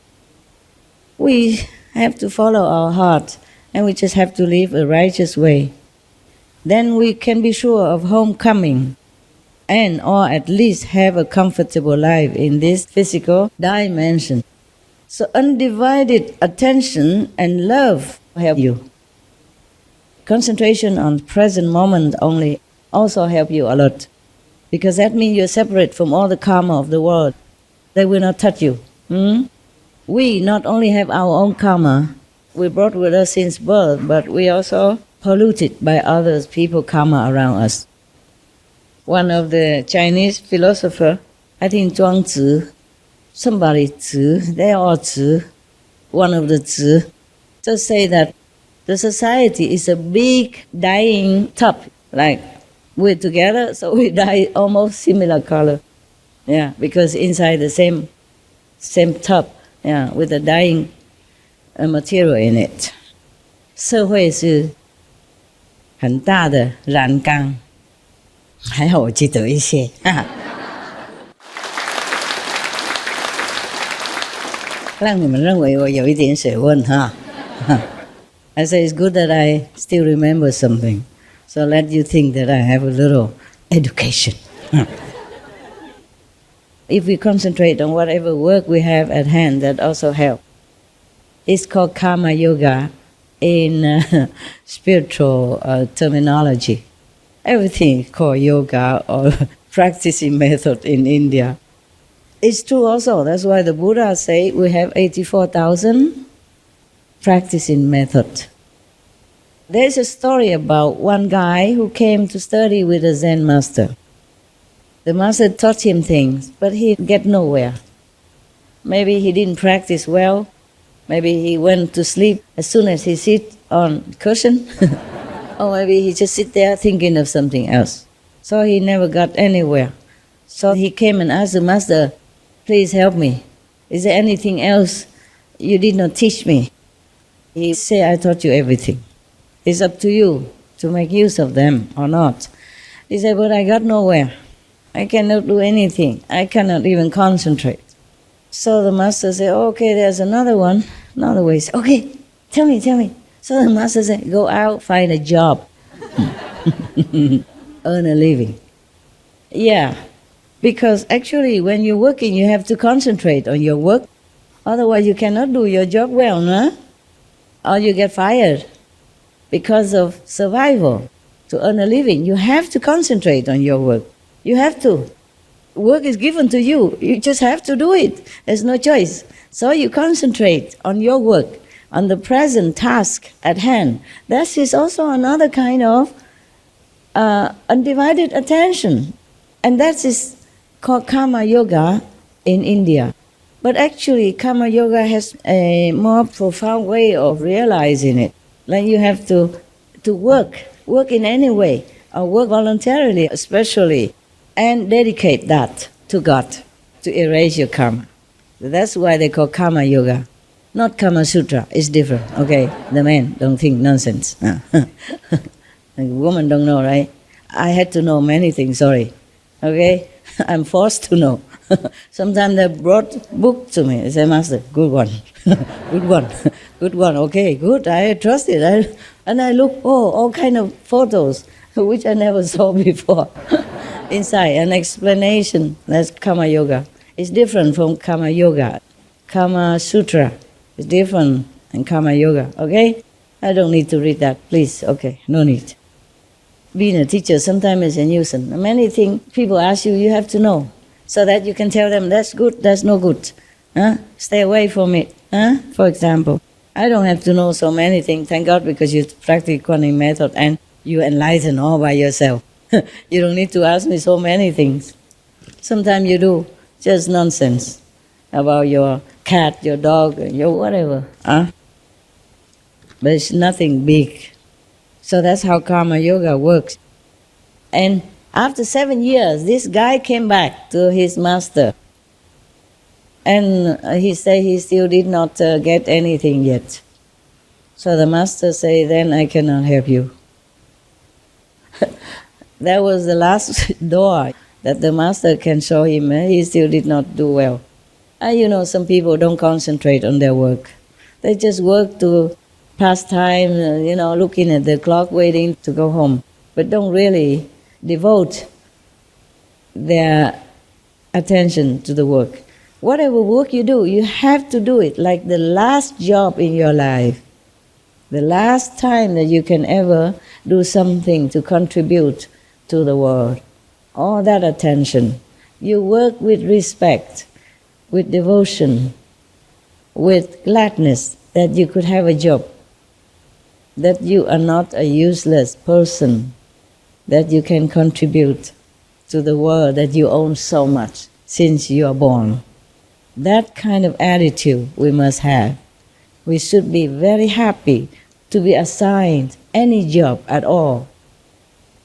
we have to follow our heart and we just have to live a righteous way. Then we can be sure of homecoming and or at least have a comfortable life in this physical dimension. So undivided attention and love help you. Concentration on present moment only also help you a lot, because that means you're separate from all the karma of the world. They will not touch you. We not only have our own karma, we brought with us since birth, but we also polluted by others, people karma around us. One of the Chinese philosopher, I think Zhuangzi, somebody Zi, they are all Zi, one of the Zi, just say that the society is a big dying tub, like we're together, so we die almost similar color. Yeah, because inside the same tub, yeah, with a dying material in it. 社会是很大的染缸，还好我记得一些。让你们认为我有一点学问哈。I say it's good that I still remember something, so let you think that I have a little education. If we concentrate on whatever work we have at hand, that also helps. It's called karma yoga in spiritual terminology. Everything is called yoga or practicing method in India. It's true also. That's why the Buddha say we have 84,000 practicing method. There's a story about one guy who came to study with a Zen master. The master taught him things, but he get nowhere. Maybe he didn't practice well. Maybe he went to sleep as soon as he sit on cushion. Or maybe he just sit there thinking of something else. So he never got anywhere. So he came and asked the master, please help me. Is there anything else you did not teach me? He said, I taught you everything. It's up to you to make use of them or not. He said, but I got nowhere. I cannot do anything. I cannot even concentrate. So the master said, okay, there's another one. Another way. He said, okay, tell me. So the master said, go out, find a job. Earn a living. Yeah, because actually when you're working, you have to concentrate on your work. Otherwise you cannot do your job well, no? Or you get fired because of survival. To earn a living, you have to concentrate on your work. You have to. Work is given to you. You just have to do it. There's no choice. So you concentrate on your work, on the present task at hand. That is also another kind of undivided attention. And that is called karma yoga in India. But actually, karma yoga has a more profound way of realizing it. Like you have to work in any way, or work voluntarily especially, and dedicate that to God to erase your karma. That's why they call karma yoga. Not Kama Sutra, it's different, okay? The men don't think nonsense. The woman don't know, right? I had to know many things, sorry. Okay? I'm forced to know. Sometimes they brought book to me. They say, Master, good one. Good one, okay, good, I trust it. And I look, all kind of photos, which I never saw before. Inside, an explanation, that's Kama Yoga. It's different from Kama Yoga. Kama Sutra is different than Kama Yoga, okay? I don't need to read that, please, okay, no need. Being a teacher sometimes is a nuisance. Many things people ask you, you have to know, so that you can tell them that's good, that's no good. Stay away from it, for example. I don't have to know so many things, thank God, because you practice Kuan method and you enlighten all by yourself. You don't need to ask me so many things. Sometimes you do just nonsense about your cat, your dog, your whatever. But it's nothing big. So that's how karma yoga works. And after 7 years, this guy came back to his master. And he said he still did not get anything yet. So the master said, then I cannot help you. That was the last door that the master can show him. He still did not do well. Some people don't concentrate on their work. They just work to pass time, looking at the clock, waiting to go home, but don't really devote their attention to the work. Whatever work you do, you have to do it like the last job in your life, the last time that you can ever do something to contribute to the world. All that attention. You work with respect, with devotion, with gladness that you could have a job, that you are not a useless person, that you can contribute to the world that you own so much since you are born. That kind of attitude we must have. We should be very happy to be assigned any job at all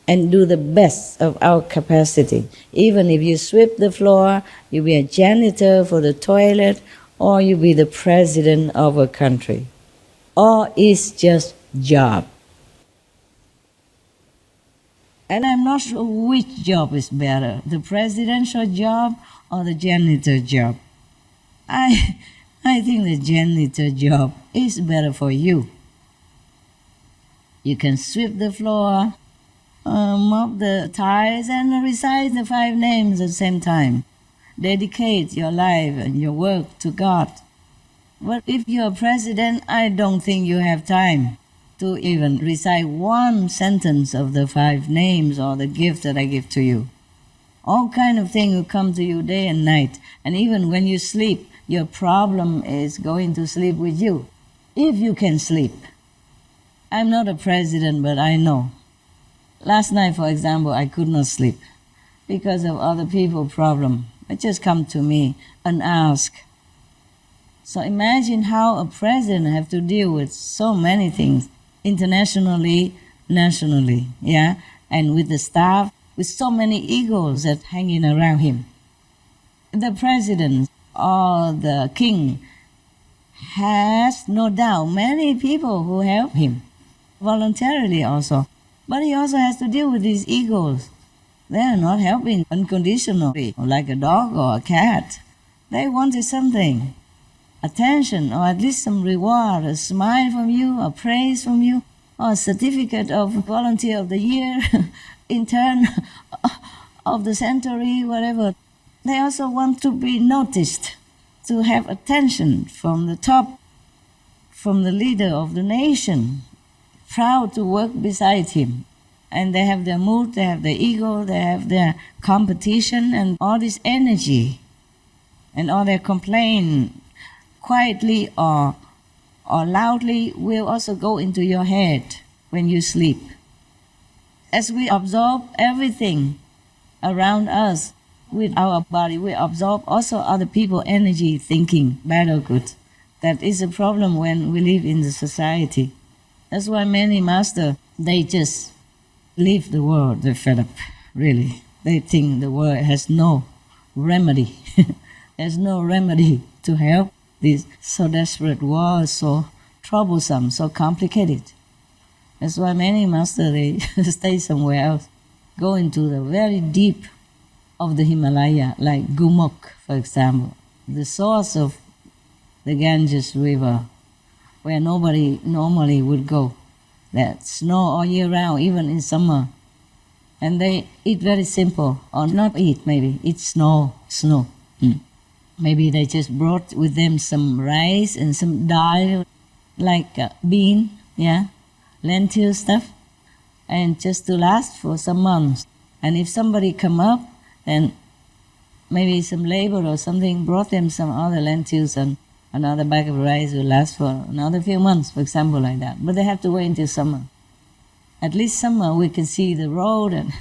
and do the best of our capacity. Even if you sweep the floor, you be a janitor for the toilet, or you be the president of a country. All is just job. And I'm not sure which job is better, the presidential job or the janitor job. I think the janitor job is better for you. You can sweep the floor, mop the tiles, and recite the 5 names at the same time. Dedicate your life and your work to God. But if you're president, I don't think you have time to even recite 1 sentence of the 5 names or the gift that I give to you. All kind of things will come to you day and night. And even when you sleep, your problem is going to sleep with you, if you can sleep. I'm not a president, but I know. Last night, for example, I could not sleep because of other people's problem. It just come to me unasked. So imagine how a president have to deal with so many things, internationally, nationally, and with the staff, with so many egos that hanging around him. The president or the king has no doubt many people who help him, voluntarily also. But he also has to deal with these egos. They are not helping unconditionally, like a dog or a cat. They wanted something, attention, or at least some reward, a smile from you, a praise from you, or a certificate of volunteer of the year, intern of the century, whatever. They also want to be noticed, to have attention from the top, from the leader of the nation, proud to work beside him. And they have their mood, they have their ego, they have their competition, and all this energy, and all their complaint, quietly or loudly, will also go into your head when you sleep. As we absorb everything around us with our body, we absorb also other people's energy, thinking, bad or good. That is a problem when we live in the society. That's why many masters, they just leave the world. They're fed up, really. They think the world has no remedy. There's no remedy to help this so desperate world, so troublesome, so complicated. That's why many masters, they stay somewhere else, go into the very deep of the Himalaya, like Gumuk, for example, the source of the Ganges River, where nobody normally would go. That snow all year round, even in summer. And they eat very simple, or not eat maybe, eat snow. Maybe they just brought with them some rice and some dal, like bean, lentil stuff, and just to last for some months. And if somebody come up, then maybe some labor or something brought them some other lentils, and another bag of rice will last for another few months, for example, like that. But they have to wait until summer. At least summer we can see the road, and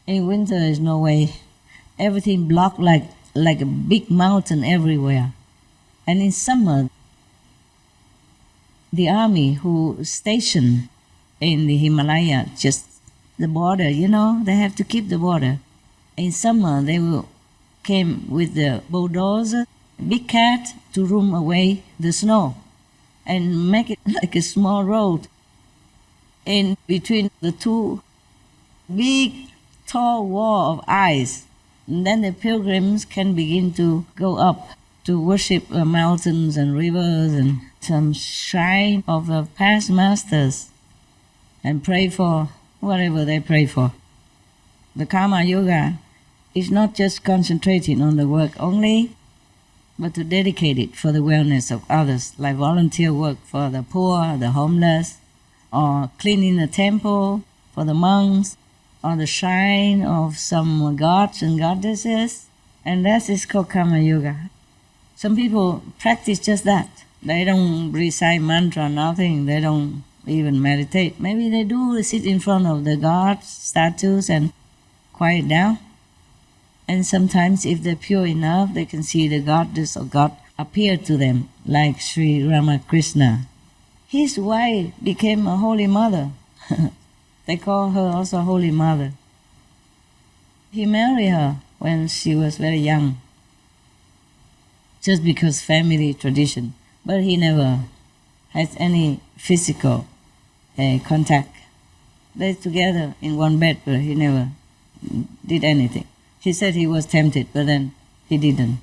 in winter there's no way. Everything blocked like a big mountain everywhere. And in summer, the army who stationed in the Himalaya, just the border, they have to keep the border. In summer, they will came with the bulldozer, big cat, to room away the snow and make it like a small road in between the 2 big, tall wall of ice. And then the pilgrims can begin to go up to worship mountains and rivers and some shrine of the past masters and pray for whatever they pray for. The karma yoga is not just concentrating on the work only, but to dedicate it for the wellness of others, like volunteer work for the poor, the homeless, or cleaning the temple for the monks, or the shrine of some gods and goddesses. And that is called karma yoga. Some people practice just that. They don't recite mantra, nothing. They don't even meditate. Maybe they do sit in front of the gods, statues, and quiet down. And sometimes if they're pure enough, they can see the goddess or god appear to them, like Sri Ramakrishna. His wife became a holy mother. They call her also holy mother. He married her when she was very young, just because family tradition. But he never had any physical contact. They're together in one bed, but he never did anything. He said he was tempted, but then he didn't.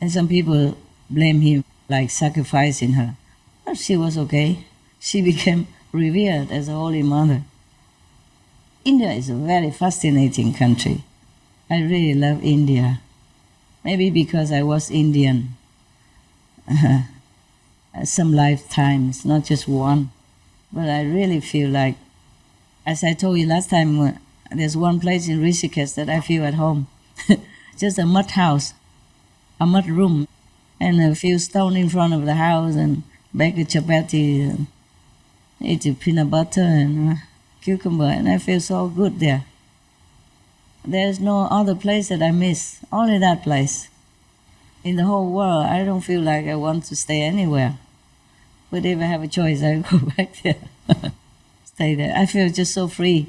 And some people blame him, like sacrificing her. But she was okay. She became revered as a holy mother. India is a very fascinating country. I really love India. Maybe because I was Indian. Some lifetimes, not just one. But I really feel like, as I told you last time, there's one place in Rishikesh that I feel at home. Just a mud house, a mud room, and a few stones in front of the house, and bake a chapati, and eat a peanut butter and cucumber, and I feel so good there. There's no other place that I miss, only that place. In the whole world, I don't feel like I want to stay anywhere. But if I have a choice, I go back there, stay there. I feel just so free.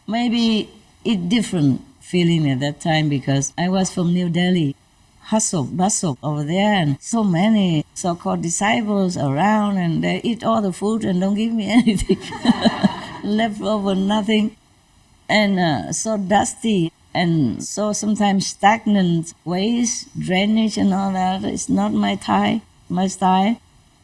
Maybe it's different feeling at that time because I was from New Delhi, hustle, bustle over there, and so many so-called disciples around, and they eat all the food and don't give me anything, left over nothing, and so dusty, and so sometimes stagnant waste, drainage and all that. It's not my style.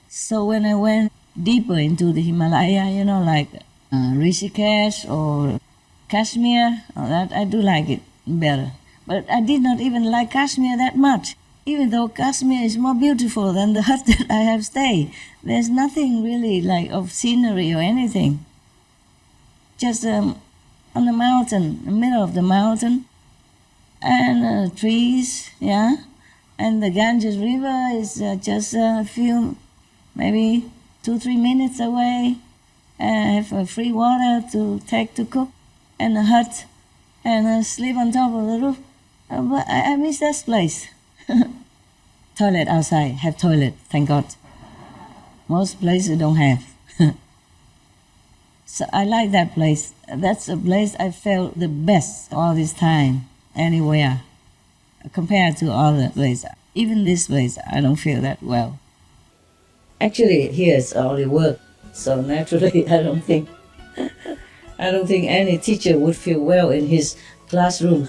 So when I went deeper into the Himalaya, like Rishikesh or Kashmir, that I do like it better. But I did not even like Kashmir that much, even though Kashmir is more beautiful than the hut that I have stayed. There's nothing really like of scenery or anything. Just on the mountain, the middle of the mountain, and trees, yeah. And the Ganges River is just a few, maybe 2-3 minutes away. I have free water to take to cook, and a hut, and sleep on top of the roof. But I miss that place. Toilet outside, have toilet, thank God. Most places don't have. So I like that place. That's a place I felt the best all this time, anywhere, compared to other places. Even this place, I don't feel that well. Actually, here's all the work, so naturally I don't think any teacher would feel well in his classroom.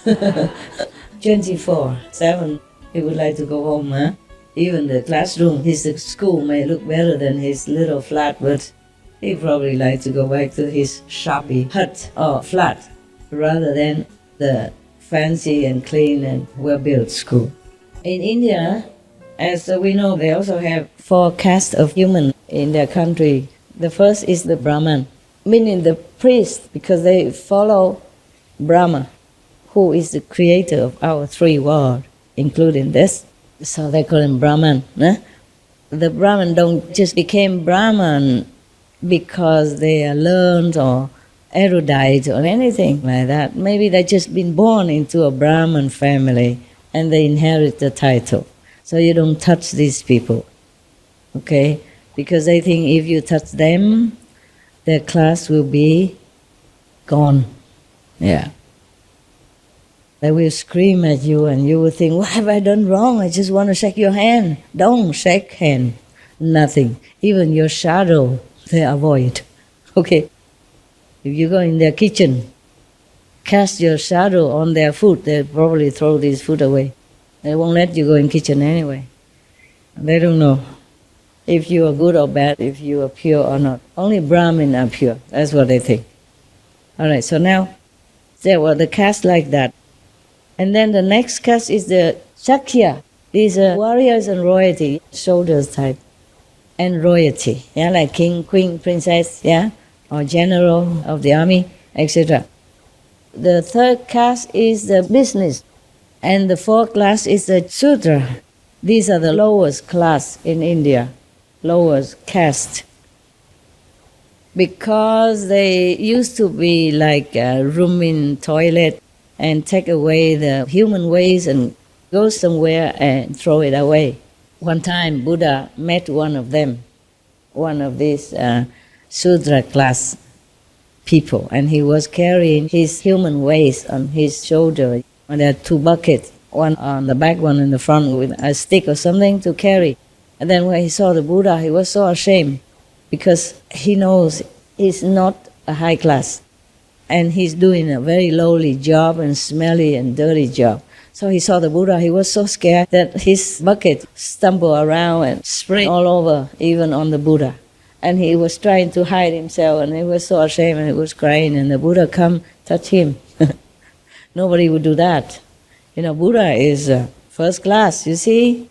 24/7, he would like to go home, huh? Even the classroom, his school may look better than his little flat, but he probably like to go back to his shabby hut or flat rather than the fancy and clean and well-built school. In India, as we know, they also have 4 castes of human in their country. The first is the Brahman, meaning the priest, because they follow Brahma, who is the creator of our 3 worlds, including this. So they call him Brahman. The Brahman don't just became Brahman because they are learned or erudite or anything like that. Maybe they just been born into a Brahman family and they inherit the title. So you don't touch these people, okay? Because they think if you touch them, their class will be gone. Yeah. They will scream at you and you will think, what have I done wrong? I just want to shake your hand. Don't shake hand. Nothing. Even your shadow, they avoid. Okay? If you go in their kitchen, cast your shadow on their food, they'll probably throw this food away. They won't let you go in kitchen anyway. They don't know if you are good or bad, if you are pure or not. Only Brahmin are pure. That's what they think. All right, so now there were the caste like that. And then the next caste is the Shakya. These are warriors and royalty, soldiers type, and royalty, yeah, like king, queen, princess, yeah, or general of the army, etc. The third caste is the business, and the fourth class is the Shudra. These are the lowest class in India, lowest caste. Because they used to be like a room in toilet and take away the human waste and go somewhere and throw it away. One time Buddha met one of them, one of these Shudra class people, and he was carrying his human waste on his shoulder. And there are two buckets, one on the back, one in the front, with a stick or something to carry. And then when he saw the Buddha, he was so ashamed because he knows he's not a high class and he's doing a very lowly job and smelly and dirty job. So he saw the Buddha, he was so scared that his bucket stumbled around and sprayed all over, even on the Buddha. And he was trying to hide himself, and he was so ashamed, and he was crying, and the Buddha come touch him. Nobody would do that. You know, Buddha is first class, you see,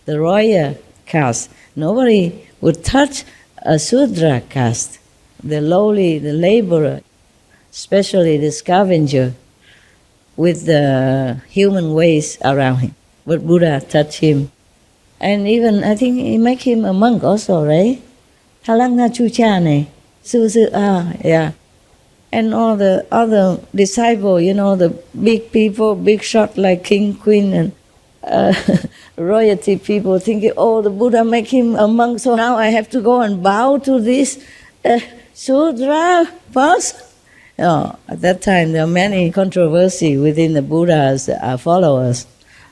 the royal caste. Nobody would touch a Shudra caste, the lowly, the laborer, especially the scavenger, with the human waste around him. But Buddha touched him. And even, I think, he make him a monk also, right? Halangna Chuchane, yeah. And all the other disciples, you know, the big people, big shot like king, queen, and royalty people thinking, oh, the Buddha make him a monk, so now I have to go and bow to this Shudra person. Oh, at that time, there are many controversy within the Buddha's followers,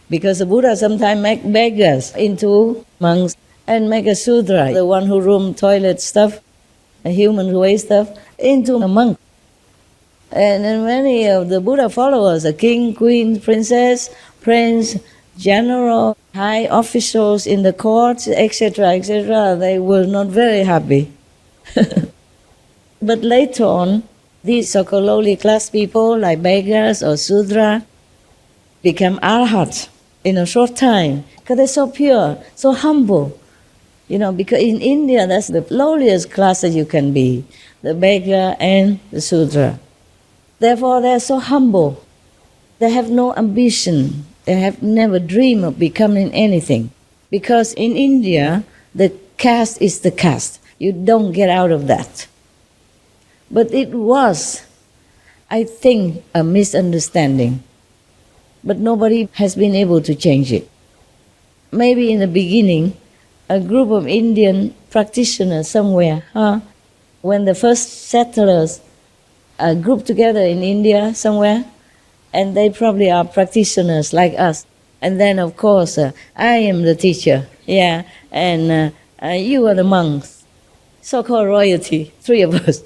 because the Buddha sometimes make beggars into monks and make a Shudra, the one who room toilet stuff, a human waste stuff, into a monk. And then many of the Buddha followers, a king, queen, princess, prince, general, high officials in the courts, etc., etc., they were not very happy. But later on, these so-called lowly class people, like beggars or Shudra, become arhats in a short time, because they're so pure, so humble. You know, because in India, that's the lowliest class that you can be, the beggar and the Shudra. Therefore, they're so humble. They have no ambition. They have never dreamed of becoming anything. Because in India, the caste is the caste. You don't get out of that. But it was, I think, a misunderstanding. But nobody has been able to change it. Maybe in the beginning, a group of Indian practitioners somewhere, when the first settlers grouped together in India somewhere, and they probably are practitioners like us. And then, of course, I am the teacher, yeah, and you are the monks. So-called royalty, three of us.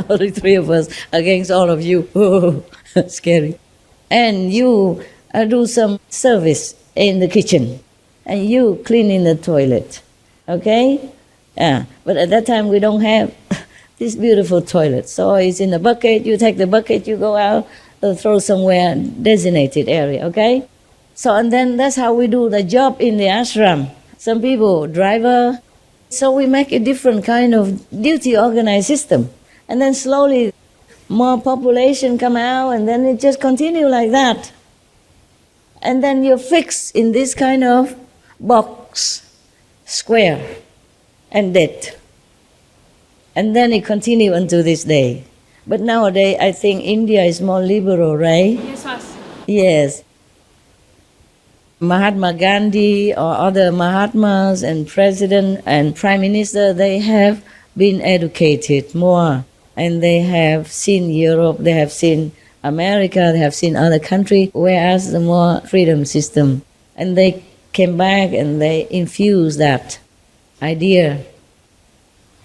Only three of us against all of you. Oh, scary. And you do some service in the kitchen. And you clean in the toilet. Okay? Yeah. But at that time we don't have this beautiful toilet. So it's in the bucket, you take the bucket, you go out, throw somewhere, designated area, okay? So, and then that's how we do the job in the ashram. Some people, driver. So we make a different kind of duty organized system. And then slowly more population come out, and then it just continue like that. And then you're fixed in this kind of box, square, and dead. And then it continue until this day. But nowadays, I think India is more liberal, right? Yes, Master. Yes. Mahatma Gandhi or other Mahatmas and president and prime minister, they have been educated more. And they have seen Europe, they have seen America, they have seen other countries, whereas the more freedom system. And they came back and they infused that idea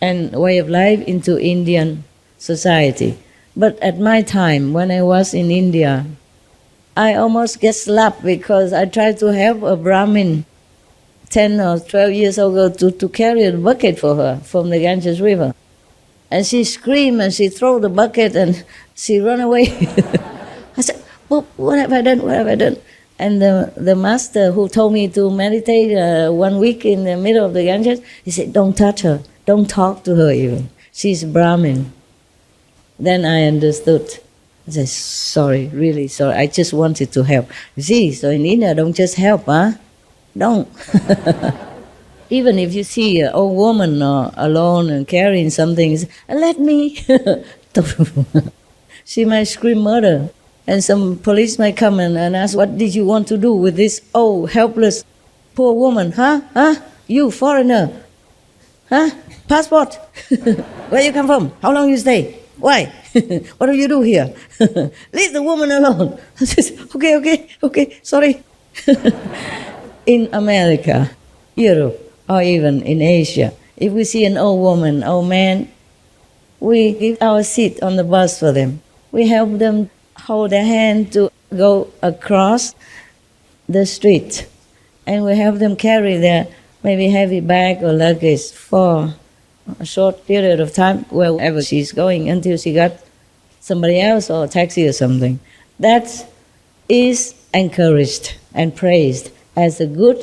and way of life into Indian society. But at my time, when I was in India, I almost get slapped because I tried to help a Brahmin 10 or 12 years ago to carry a bucket for her from the Ganges River. And she screamed and she threw the bucket and she ran away. I said, what have I done? What have I done? And the master who told me to meditate 1 week in the middle of the Ganges, he said, don't touch her. Don't talk to her even. She's Brahmin. Then I understood. I said, sorry, really sorry. I just wanted to help. You see, so in India, don't just help, huh? Don't. Even if you see an old woman alone and carrying something, say, let me. She might scream murder. And some police might come and ask, what did you want to do with this old, helpless, poor woman? Huh? You, foreigner. Huh? Passport. Where you come from? How long you stay? Why? What do you do here? Leave the woman alone. I said, okay, sorry. In America, Europe, or even in Asia, if we see an old woman, old man, we give our seat on the bus for them. We help them hold their hand to go across the street. And we help them carry their maybe heavy bag or luggage for a short period of time, wherever she's going, until she got somebody else or a taxi or something. That is encouraged and praised as a good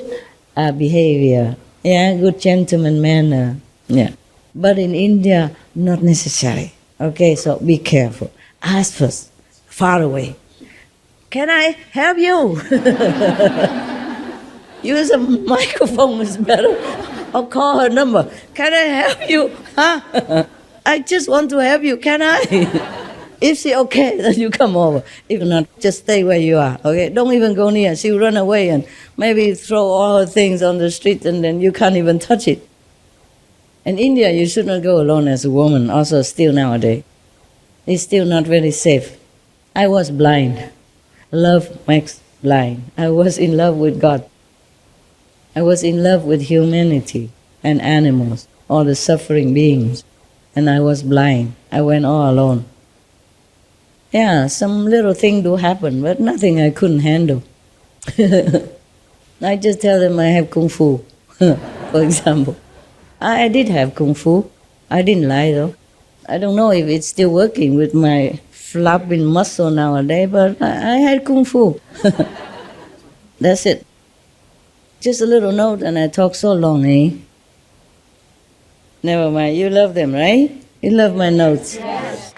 behavior, good gentleman manner. Yeah. But in India, not necessary. Okay, so be careful. Ask first, far away. Can I help you? Use a microphone is better. Or call her number. Can I help you? Huh? I just want to help you. Can I? If she okay, then you come over. If not, just stay where you are. Okay? Don't even go near. She'll run away and maybe throw all her things on the street and then you can't even touch it. In India, you should not go alone as a woman, also still nowadays. It's still not very safe. I was blind. Love makes blind. I was in love with God. I was in love with humanity and animals, all the suffering beings. And I was blind. I went all alone. Yeah, some little thing do happen, but nothing I couldn't handle. I just tell them I have Kung Fu, for example. I did have Kung Fu. I didn't lie though. I don't know if it's still working with my flapping muscle nowadays, but I had Kung Fu. That's it. Just a little note and I talk so long, eh? Never mind, you love them, right? You love my notes. Yes.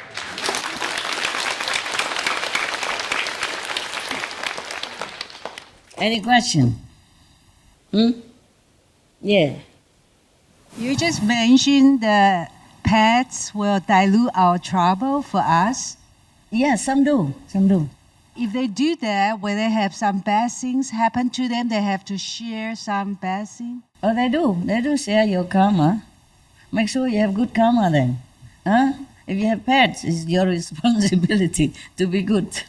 Any question? Yeah. You just mentioned the pets will dilute our trouble for us. Yeah, some do. If they do that, when they have some bad things happen to them, they have to share some bad thing. Oh, they do. They do share your karma. Make sure you have good karma then. Huh? If you have pets, it's your responsibility to be good.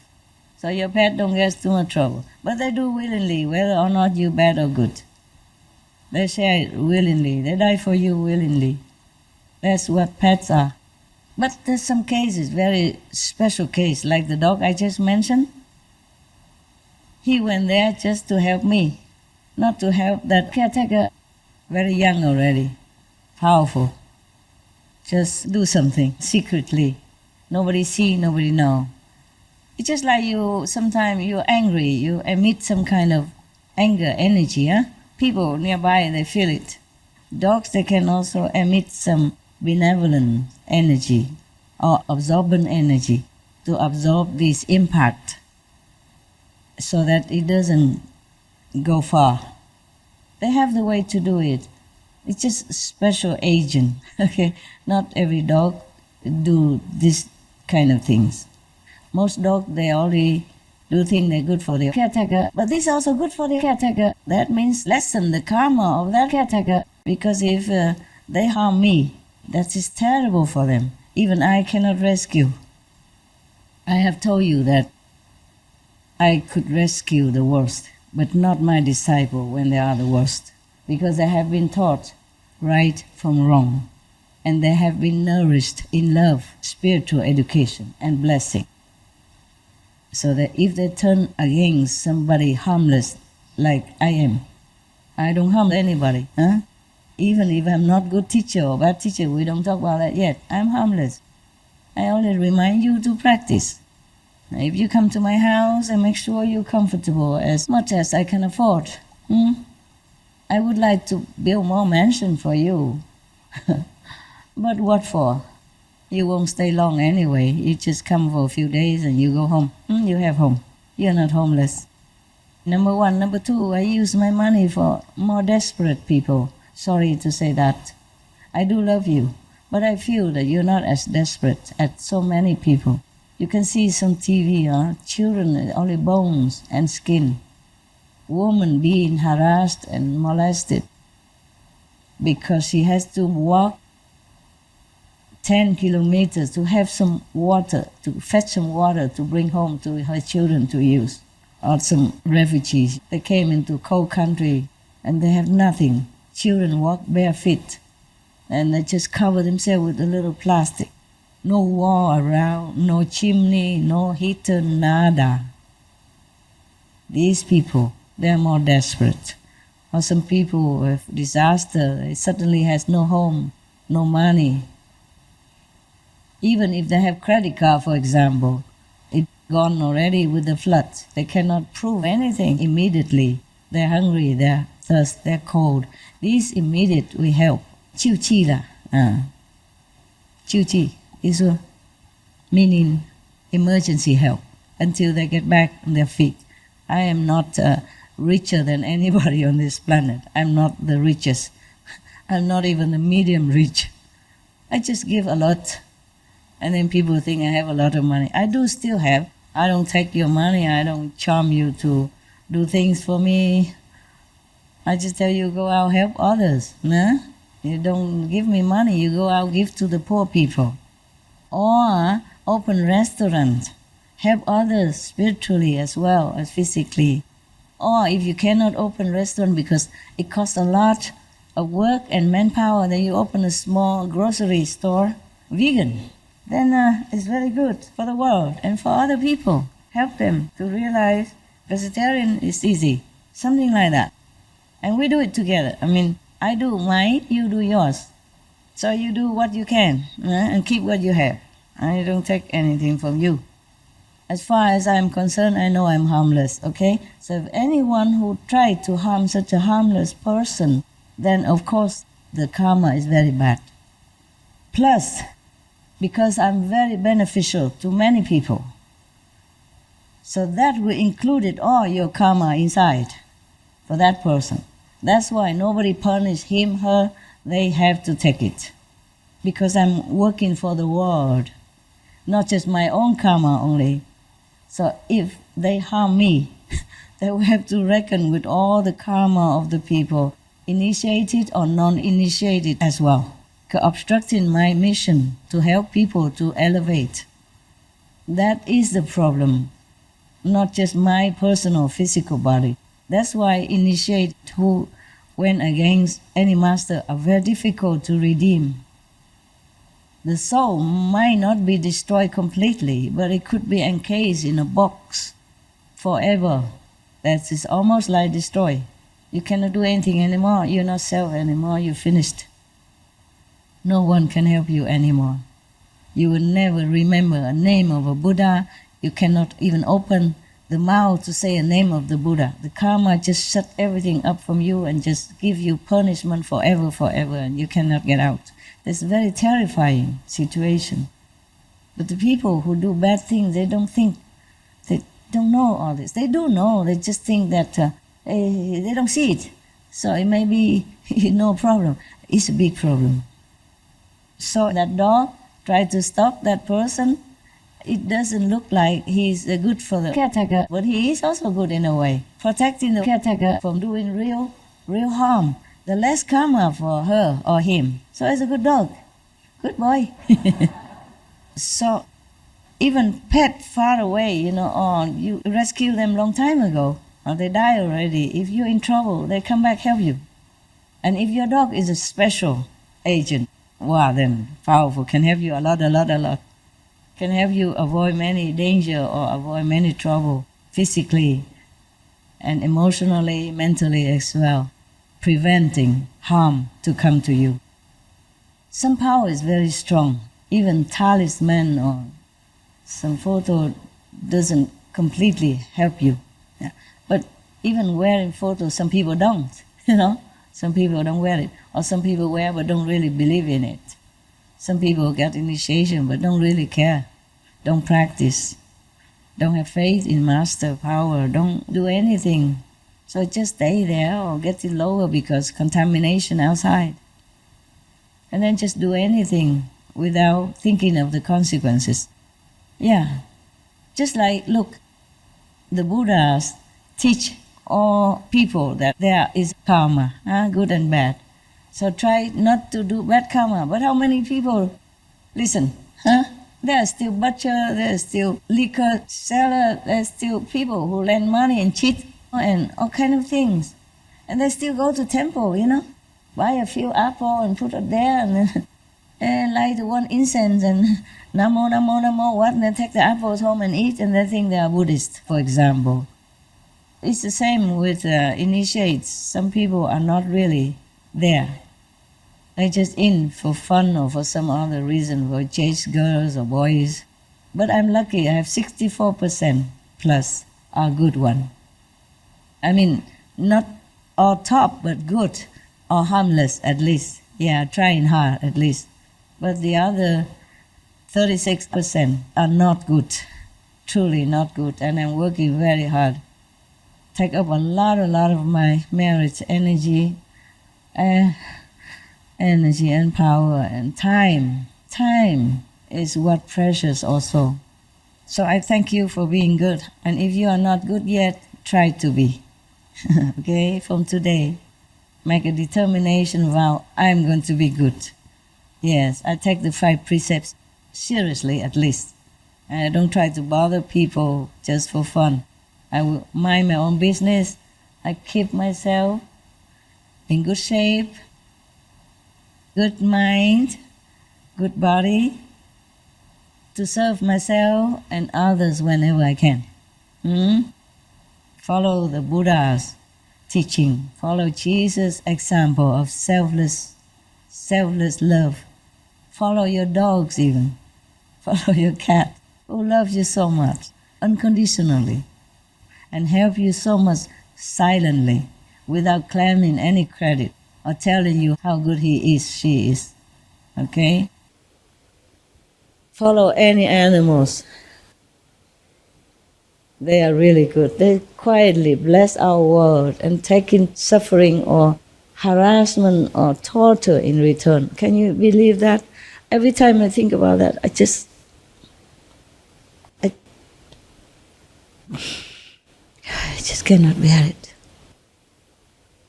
So your pet don't get too much trouble. But they do willingly, whether or not you're bad or good. They share it willingly. They die for you willingly. That's what pets are. But there's some cases, very special case, like the dog I just mentioned. He went there just to help me, not to help that caretaker, very young already, powerful. Just do something secretly. Nobody see, nobody know. It's just like you, sometimes you're angry, you emit some kind of anger, energy, huh? People nearby, they feel it. Dogs, they can also emit some benevolent energy or absorbent energy to absorb this impact so that it doesn't go far. They have the way to do it. It's just a special agent, okay? Not every dog do this kind of things. Most dogs, they only do things they're good for the caretaker, but this is also good for the caretaker. That means lessen the karma of that caretaker, because if they harm me, that is terrible for them. Even I cannot rescue. I have told you that I could rescue the worst, but not my disciple when they are the worst, because they have been taught right from wrong, and they have been nourished in love, spiritual education, and blessing. So that if they turn against somebody harmless like I am, I don't harm anybody. Huh? Even if I'm not good teacher or bad teacher, we don't talk about that yet. I'm harmless. I only remind you to practice. If you come to my house, I make sure you're comfortable as much as I can afford. I would like to build more mansion for you. But what for? You won't stay long anyway. You just come for a few days and you go home. You have home. You're not homeless. Number one. Number two, I use my money for more desperate people. Sorry to say that. I do love you, but I feel that you're not as desperate as so many people. You can see some TV, children, only bones and skin. Woman being harassed and molested because she has to walk 10 kilometers to have some water, to fetch some water to bring home to her children to use. Or some refugees, they came into cold country and they have nothing. Children walk barefoot and they just cover themselves with a little plastic. No wall around, no chimney, no heater, nada. These people, they're more desperate. Or some people with disaster, they suddenly has no home, no money. Even if they have credit card, for example, it's gone already with the flood. They cannot prove anything immediately. They're hungry, they're thirsty, they're cold. These immediate we help. Chiu chi la. Chiu chi is meaning emergency help until they get back on their feet. I am not richer than anybody on this planet. I'm not the richest. I'm not even the medium rich. I just give a lot. And then people think I have a lot of money. I do still have. I don't take your money. I don't charm you to do things for me. I just tell you, go out, help others. Nah? You don't give me money. You go out, give to the poor people. Or open restaurant. Help others spiritually as well as physically. Or if you cannot open restaurant because it costs a lot of work and manpower, then you open a small grocery store, vegan. Then it's very good for the world and for other people. Help them to realize vegetarian is easy, something like that. And we do it together. I mean, I do mine, you do yours. So you do what you can and keep what you have. I don't take anything from you. As far as I'm concerned, I know I'm harmless, okay? So if anyone who tried to harm such a harmless person, then of course the karma is very bad. Plus, because I'm very beneficial to many people. So that will include all your karma inside for that person. That's why nobody punish him, her, they have to take it. Because I'm working for the world, not just my own karma only. So if they harm me, they will have to reckon with all the karma of the people, initiated or non-initiated as well. Obstructing my mission to help people to elevate. That is the problem, not just my personal physical body. That's why initiate who went against any master are very difficult to redeem. The soul might not be destroyed completely, but it could be encased in a box forever. That is almost like destroyed. You cannot do anything anymore. You're not self anymore. You're finished. No one can help you anymore. You will never remember a name of a Buddha. You cannot even open the mouth to say a name of the Buddha. The karma just shut everything up from you and just give you punishment forever, and you cannot get out. It's a very terrifying situation. But the people who do bad things, they don't think, they don't know all this. They do know, they just think that they don't see it. So it may be no problem. It's a big problem. So that dog tried to stop that person. It doesn't look like he's good for the caretaker, but he is also good in a way, protecting the caretaker from doing real harm. The less karma for her or him. So it's a good dog. Good boy. So even pet far away, or you rescue them long time ago, or they die already. If you're in trouble, they come back help you. And if your dog is a special agent, wow, then powerful, can help you a lot. Can help you avoid many danger or avoid many trouble physically and emotionally, mentally as well. preventing harm to come to you. Some power is very strong. Even talisman or some photo doesn't completely help you. Yeah. But even wearing photos, some people don't, Some people don't wear it. Or some people wear but don't really believe in it. Some people get initiation but don't really care, don't practice, don't have faith in master power, don't do anything. So just stay there or get it lower because contamination outside. And then just do anything without thinking of the consequences. Yeah. Just like, look, the Buddhas teach all people that there is karma, good and bad. So try not to do bad karma. But how many people listen? There are still butcher, there are still liquor seller, there are still people who lend money and cheat and all kind of things. And they still go to temple, buy a few apple and put it there and light one incense and namo, namo, namo, what? And they take the apples home and eat and they think they are Buddhist, for example. It's the same with initiates. Some people are not really there. They're just in for fun or for some other reason, for chase girls or boys. But I'm lucky, I have 64% plus are good one. I mean, not all top, but good or harmless at least. Yeah, trying hard at least. But the other 36% are not good, truly not good, and I'm working very hard. Take up a lot of my merit, energy and power and time. Time is what precious also. So I thank you for being good. And if you are not good yet, try to be. Okay, from today, make a determination vow, I'm going to be good. Yes, I take the 5 precepts seriously at least. And I don't try to bother people just for fun. I will mind my own business. I keep myself in good shape, good mind, good body, to serve myself and others whenever I can. Follow the Buddha's teaching. Follow Jesus' example of selfless love. Follow your dogs even. Follow your cat who loves you so much, unconditionally, and help you so much silently, without claiming any credit or telling you how good he is, she is. Okay? Follow any animals. They are really good. They quietly bless our world and taking suffering or harassment or torture in return. Can you believe that? Every time I think about that, I just cannot bear it.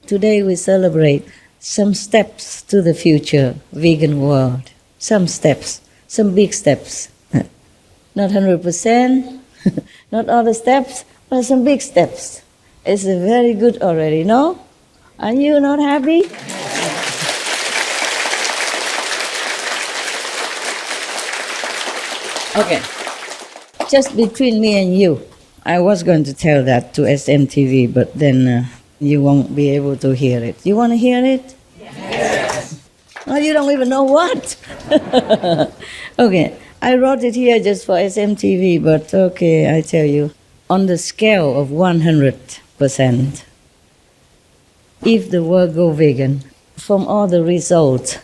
Today we celebrate some steps to the future vegan world. Some steps, some big steps. Not 100%, not all the steps, but some big steps. It's very good already, no? Are you not happy? Okay, just between me and you, I was going to tell that to SMTV, but then you won't be able to hear it. You want to hear it? Yes. Oh, you don't even know what? Okay, I wrote it here just for SMTV, but okay, I tell you. On the scale of 100%, if the world go vegan, from all the results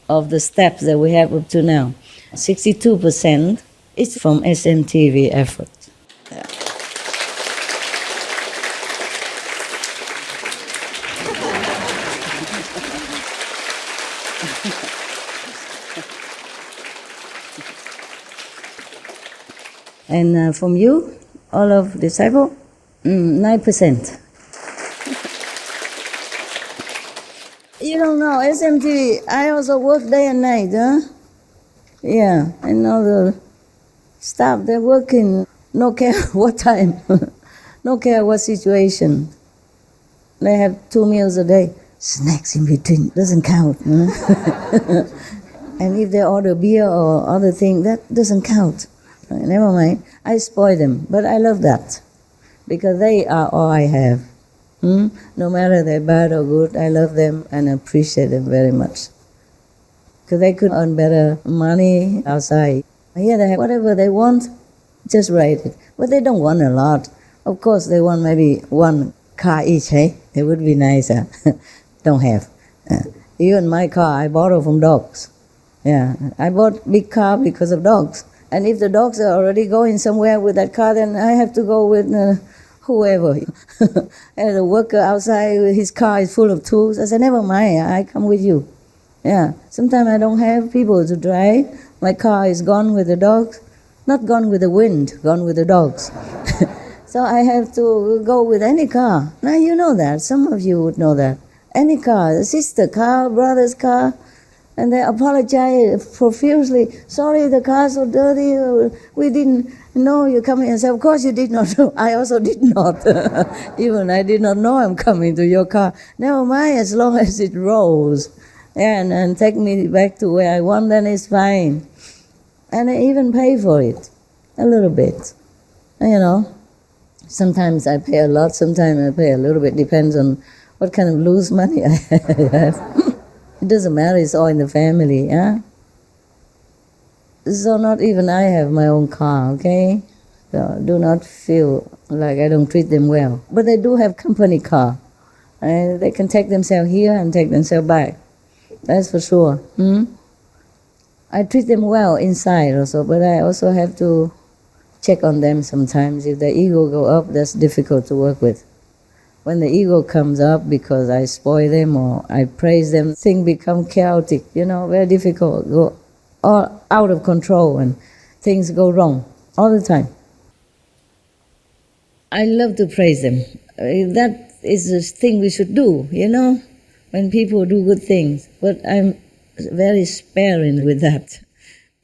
of the steps that we have up to now, 62% is from SMTV effort. Yeah. And from you, all of disciple, 9%. You don't know, SMT, I also work day and night, huh? Yeah, and all the staff, they're working, no care what time, no care what situation. They have 2 meals a day. Snacks in between, doesn't count. Huh? And if they order beer or other thing, that doesn't count. Never mind, I spoil them, but I love that, because they are all I have. No matter they're bad or good, I love them and appreciate them very much. Because they could earn better money outside. Here they have whatever they want, just write it. But they don't want a lot. Of course, they want maybe one car each, hey? It would be nicer. Don't have. Even my car, I borrow from dogs. Yeah, I bought big car because of dogs. And if the dogs are already going somewhere with that car, then I have to go with whoever. And the worker outside, his car is full of tools. I said, never mind, I come with you. Yeah, sometimes I don't have people to drive. My car is gone with the dogs. Not gone with the wind, gone with the dogs. So I have to go with any car. Now you know that, some of you would know that. Any car, the sister car, brother's car, and they apologize profusely. Sorry, the car's so dirty, we didn't know you're coming. And I said, of course you did not know. I also did not. Even I did not know I'm coming to your car. Never mind, as long as it rolls. And take me back to where I want, then it's fine. And I even pay for it, a little bit. You know, sometimes I pay a lot, sometimes I pay a little bit, depends on what kind of loose money I have. It doesn't matter, it's all in the family, yeah? So not even I have my own car, okay? So do not feel like I don't treat them well. But they do have company car. And they can take themselves here and take themselves back. That's for sure. I treat them well inside also, but I also have to check on them sometimes. If the ego go up, that's difficult to work with. When the ego comes up because I spoil them or I praise them, things become chaotic, you know, very difficult, go all out of control and things go wrong all the time. I love to praise them. That is the thing we should do, you know, when people do good things. But I'm very sparing with that.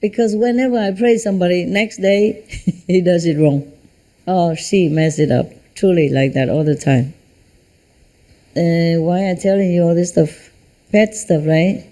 Because whenever I praise somebody, next day he does it wrong. Or she messed it up. Truly like that all the time. Why I'm telling you all this stuff? Pet stuff, right?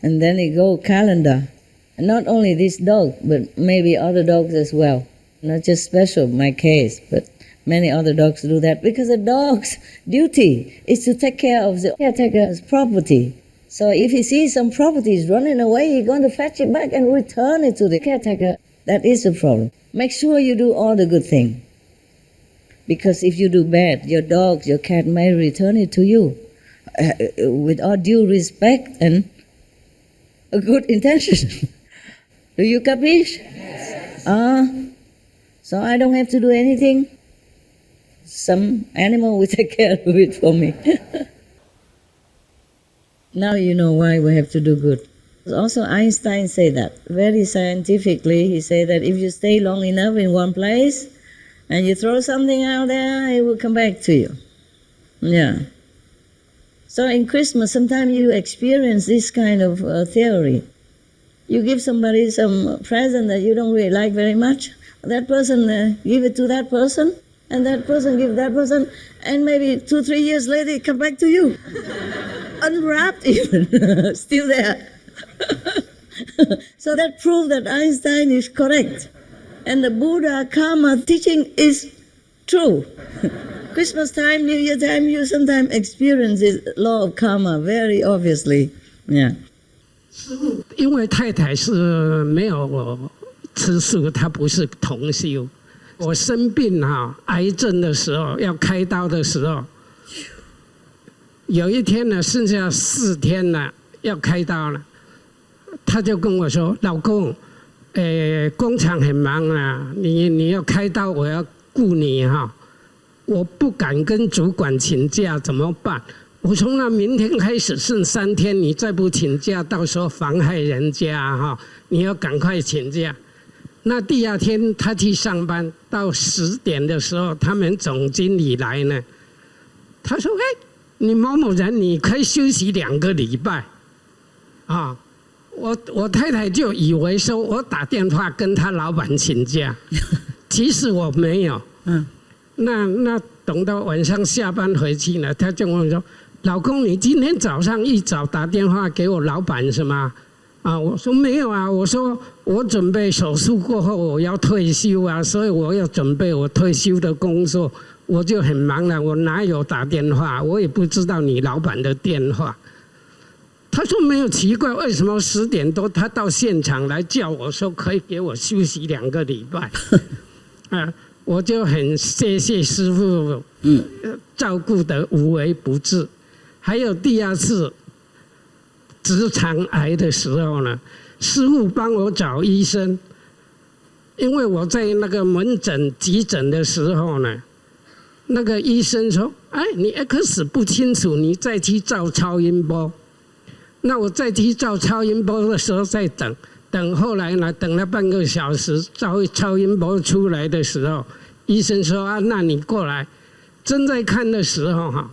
And then it go calendar. And not only this dog, but maybe other dogs as well. Not just special, my case, but many other dogs do that. Because the dog's duty is to take care of the caretaker's property. So if he sees some properties running away, he's going to fetch it back and return it to the caretaker. That is the problem. Make sure you do all the good things. Because if you do bad, your dog, your cat may return it to you with all due respect and a good intention. Do you capiche? Yes. So I don't have to do anything. Some animal will take care of it for me. Now you know why we have to do good. Also Einstein said that, very scientifically. He said that if you stay long enough in one place, and you throw something out there, it will come back to you. Yeah. So in Christmas, sometimes you experience this kind of theory. You give somebody some present that you don't really like very much. That person give it to that person, and that person give that person, and maybe 2-3 years later it come back to you. Unwrapped even, still there. So that proves that Einstein is correct. And the Buddha karma teaching is true. Christmas time, New Year time, you sometimes experience this law of karma very obviously. Yeah. 因为太太是没有吃素，她不是同修。我生病癌症的时候，要开刀的时候，有一天呢，剩下4天了，要开刀了，她就跟我说：“老公。”工厂很忙啊，你要开刀，我要顾你哈，我不敢跟主管请假，怎么办？我说那明天开始剩3天，你再不请假，到时候妨害人家哈，你要赶快请假。那第2天他去上班，到10点的时候，他们总经理来呢，他说：“你某某人，你可以休息2个礼拜，啊。”我太太就以为说我打电话跟他老板请假，其实我没有。那等到晚上下班回去了，他就问我说：“老公，你今天早上一早打电话给我老板是吗？”我说没有啊，我说我准备手术过后我要退休啊，所以我要准备我退休的工作，我就很忙了，我哪有打电话？我也不知道你老板的电话。他说没有，奇怪，为什么10点多他到现场来叫我说可以给我休息2个礼拜？我就很谢谢师父，照顾得无微不至。还有第2次直肠癌的时候呢，师父帮我找医生，因为我在那个门诊急诊的时候呢，那个医生说：“哎，你 X 不清楚，你再去照超音波。”那我再去照超音波的时候再等后来呢，等了半个小时，超音波出来的时候，医生说：“啊，那你过来。”正在看的时候哈，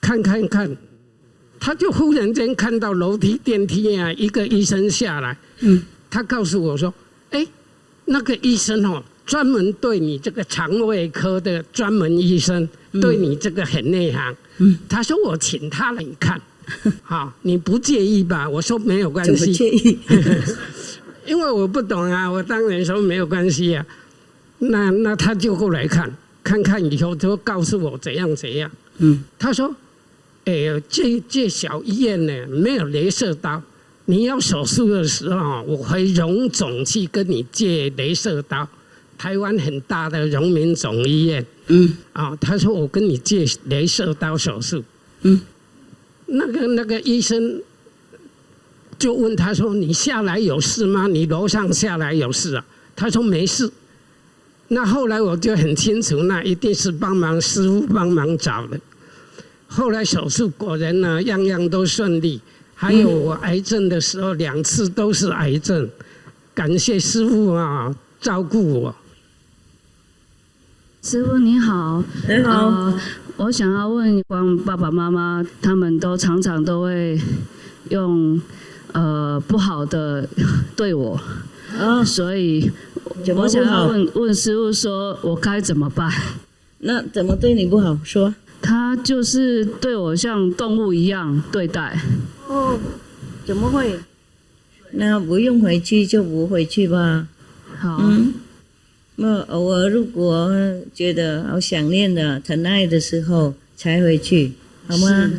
看，他就忽然间看到楼梯电梯啊，一个医生下来，他告诉我说：“哎，那个医生哦，专门对你这个肠胃科的专门医生，对你这个很内行。”他说：“我请他来看。”好，你不介意吧？我说没有关系。怎么介意？因为我不懂啊，我当然说没有关系啊。那他就过来看以后，就告诉我怎样。他说：“这小医院呢没有雷射刀，你要手术的时候，我会荣总去跟你借雷射刀。台湾很大的荣民总医院。他说我跟你借雷射刀手术。那个医生就问他说：“你下来有事吗？你楼上下来有事啊？”他说：“没事。”那后来我就很清楚，那一定是师父帮忙找的。后来手术果然呢，样样都顺利。还有我癌症的时候，2次都是癌症，感谢师父啊，照顾我。师父你好，你好。我想要问，光爸爸妈妈他们都常常都会用不好的对我，所以我想要问师父说，我该怎么办？那怎么对你不好？说。他就是对我像动物一样对待。怎么会？那不用回去就不回去吧。好。那偶尔如果觉得好想念的、疼爱的时候才回去，好吗？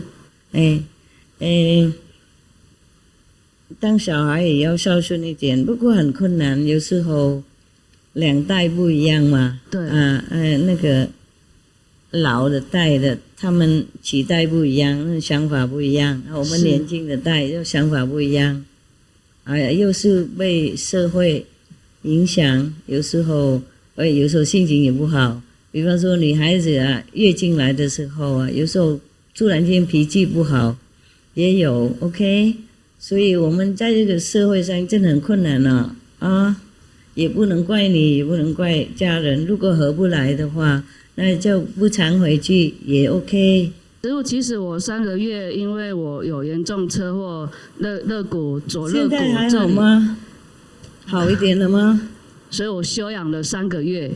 当小孩也要孝顺一点，不过很困难，有时候2代不一样嘛。对。那个老的代的，他们期待不一样，想法不一样。我们年轻的代又想法不一样，又是被社会影响，有时候心情也不好。比方说女孩子啊，月经来的时候啊，有时候突然间脾气不好，也有 OK。所以我们在这个社会上真的很困难了也不能怪你，也不能怪家人。如果合不来的话，那就不常回去也 OK。师父，其实我3个月，因为我有严重车祸，左肋骨这里。现在还好吗？好一点了吗？所以我休养了3个月，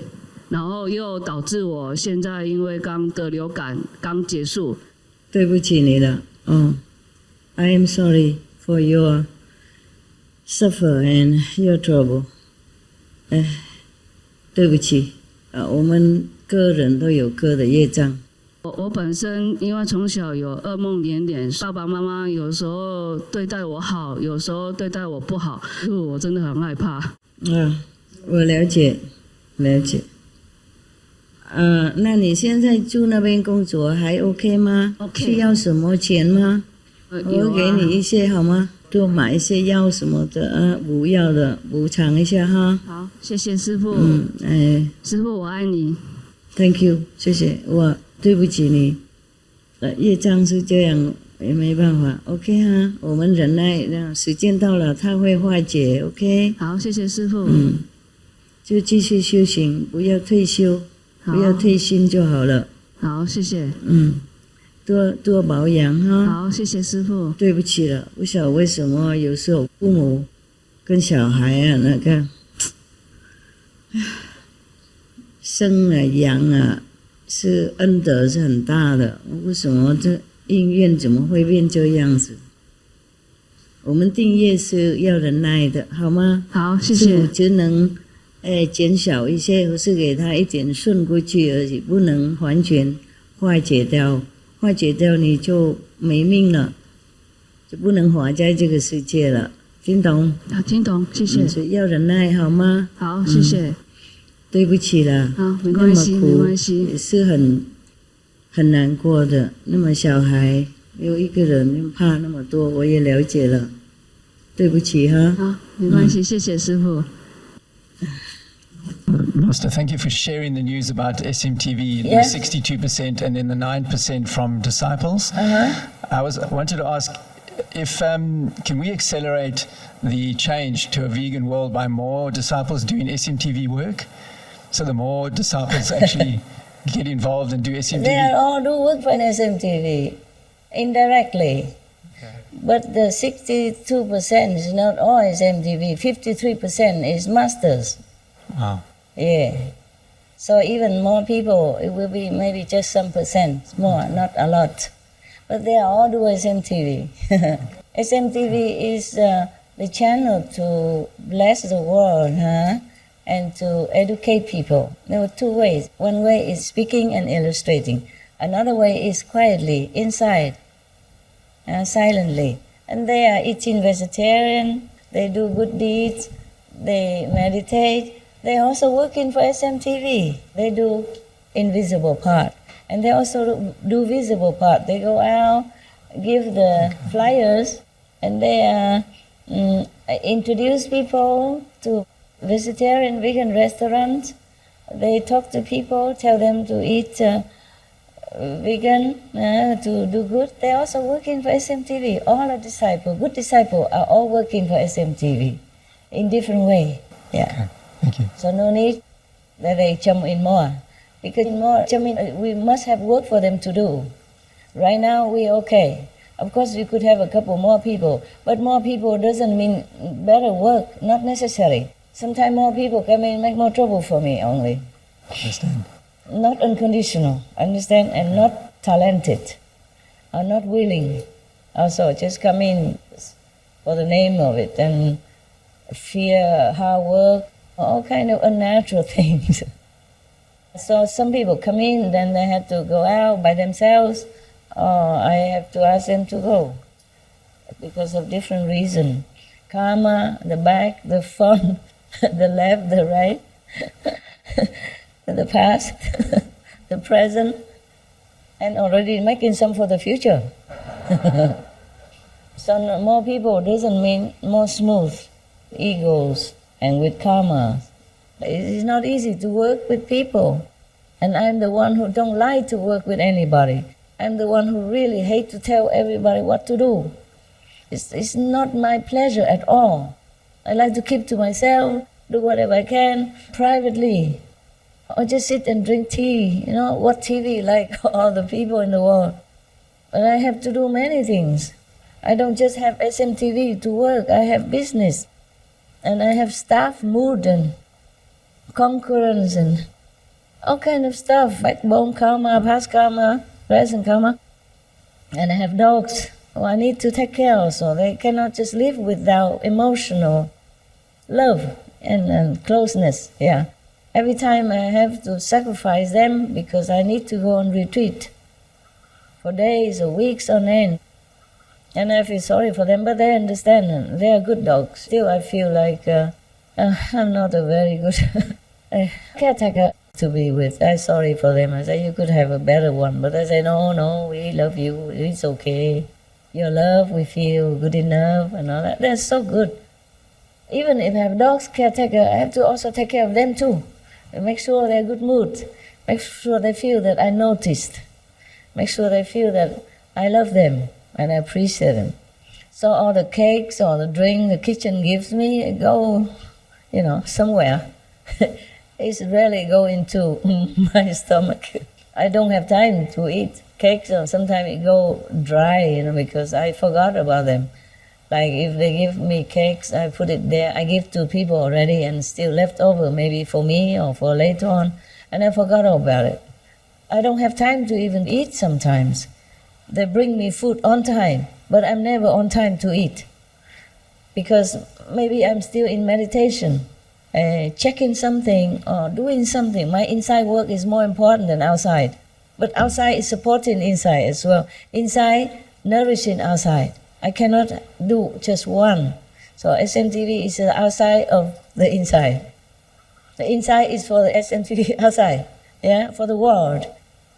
然后又导致我现在因为刚得流感，刚结束。对不起你了，I am sorry for your suffer and your trouble。对不起，我们个人都有个的业障。我本身因为从小有噩梦连连，爸爸妈妈有时候对待我好，有时候对待我不好，我真的很害怕。我了解。那你现在住那边工作还 OK 吗？ OK。需要什么钱吗？我给你一些好吗？多买一些药什么的补药的补偿一下哈。好，谢谢师父。师父我爱你。Thank you， 谢谢。我对不起你，业障是这样，也没办法。OK 哈，我们忍耐，让时间到了，它会化解。OK。好，谢谢师父。就继续修行，不要退休，不要退心就好了。好，谢谢。多保养哈。好，谢谢师父。对不起了，不晓得为什么有时候父母跟小孩啊那个生啊养啊是恩德是很大的，为什么这因缘怎么会变这样子？我们定业是要忍耐的，好吗？好，谢谢。只能减少一些，或是给它一点顺过去而已，不能完全化解掉。化解掉你就没命了，就不能活在这个世界了。听懂？好，听懂，谢谢。所以要忍耐，好吗？好，谢谢。对不起啦。好，没关系，没关系。也是很难过的。那么小孩有一个人怕那么多，我也了解了。对不起哈。好，没关系，谢谢师父。Master, thank you for sharing the news about SMTV, the 62% and then the 9% from disciples. I wanted to ask if can we accelerate the change to a vegan world by more disciples doing SMTV work? So the more disciples actually get involved and do SMTV. They all do work for SMTV indirectly. But the 62% is not all SMTV, 53% is masters. Wow. Yeah. So even more people, it will be maybe just some percent more, not a lot. But they all do SMTV. SMTV is the channel to bless the world, and to educate people. There were two ways. One way is speaking and illustrating. Another way is quietly, inside, silently. And they are eating vegetarian, they do good deeds, they meditate. They're also working for SMTV. They do invisible part. And they also do visible part. They go out, give the flyers, and they introduce people to vegetarian, vegan restaurants. They talk to people, tell them to eat vegan, to do good. They're also working for SMTV. All the disciples, good disciples, are all working for SMTV in different way. Yeah. Okay. Thank you. So no need that they jump in more. Because more jump in, we must have work for them to do. Right now we're okay. Of course we could have a couple more people, but more people doesn't mean better work, not necessary. Sometimes more people come in make more trouble for me only. Understand. Not unconditional, understand, and not talented, or not willing. Also just come in for the name of it, and fear, hard work, all kind of unnatural things. So some people come in, then they have to go out by themselves, or I have to ask them to go because of different reasons. Karma, the back, the front, the left, the right, the past, the present, and already making some for the future. So more people doesn't mean more smooth egos and with karma. It's not easy to work with people. And I'm the one who don't like to work with anybody. I'm the one who really hate to tell everybody what to do. It's not my pleasure at all. I like to keep to myself, do whatever I can privately. Or just sit and drink tea, watch TV like all the people in the world. But I have to do many things. I don't just have SMTV to work, I have business. And I have staff mood and concurrence and all kind of stuff, backbone karma, past karma, present karma. And I have dogs who I need to take care of, so they cannot just live without emotional love and closeness. Yeah. Every time I have to sacrifice them because I need to go on retreat for days or weeks on end. And I feel sorry for them, but they understand, and they are good dogs. Still, I feel like I'm not a very good caretaker to be with. I'm sorry for them. I say, you could have a better one. But I say, no, we love you. It's okay. Your love, we feel good enough and all that. They're so good. Even if I have dogs caretaker, I have to also take care of them too. Make sure they're good mood. Make sure they feel that I noticed. Make sure they feel that I love them and I appreciate them. So all the cakes, all the drink the kitchen gives me, go, somewhere. It's rarely go into my stomach. I don't have time to eat cakes, or sometimes it go dry, because I forgot about them. Like if they give me cakes, I put it there. I give to people already and still left over, maybe for me or for later on, and I forgot about it. I don't have time to even eat sometimes. They bring me food on time, but I'm never on time to eat. Because maybe I'm still in meditation. checking something or doing something. My inside work is more important than outside. But outside is supporting inside as well. Inside, nourishing outside. I cannot do just one. So SMTV is the outside of the inside. The inside is for the SMTV outside, yeah, for the world.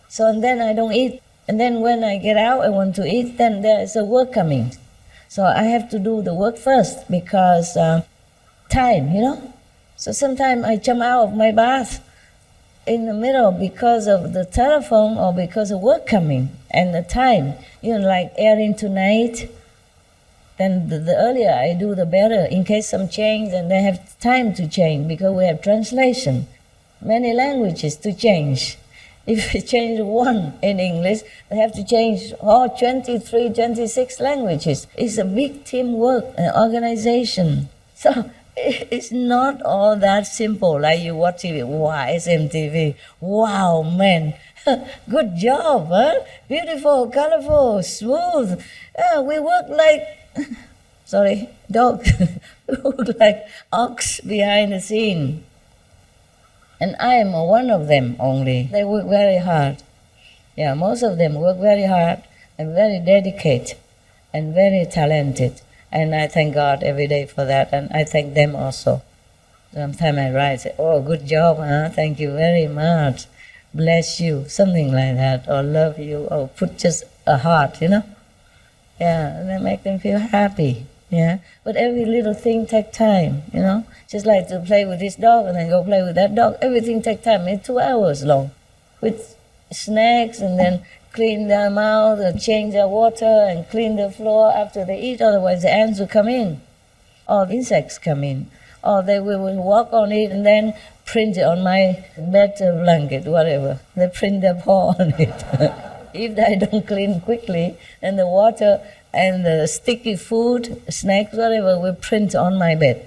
So and then I don't eat. And then when I get out, I want to eat, then there is a work coming. So I have to do the work first because time, you know. So sometimes I jump out of my bath in the middle because of the telephone or because of work coming and the time, you know, like airing tonight. Then the earlier I do, the better. In case some change, and they have time to change because we have translation, many languages to change. If we change one in English, they have to change 23, 26 languages. It's a big teamwork and organization. So it's not all that simple like you watch TV. Wow, SMTV. Wow, man. Good job, huh? Beautiful, colorful, smooth. We work like, dog. We work like ox behind the scene. And I am one of them only. They work very hard. Yeah, most of them work very hard and very dedicated and very talented. And I thank God every day for that, and I thank them also. Sometimes I write, say, oh, good job, huh? Thank you very much. Bless you, something like that, or love you, or put just a heart, you know? Yeah, and I make them feel happy, yeah? But every little thing takes time, you know? Just like to play with this dog and then go play with that dog, everything takes time. It's 2 hours long with snacks and then clean their mouth and change their water and clean the floor after they eat, otherwise the ants will come in, or insects come in, or they will walk on it and then print it on my bed blanket, whatever. They print their paw on it. If I don't clean quickly, then the water and the sticky food, snacks, whatever, will print on my bed.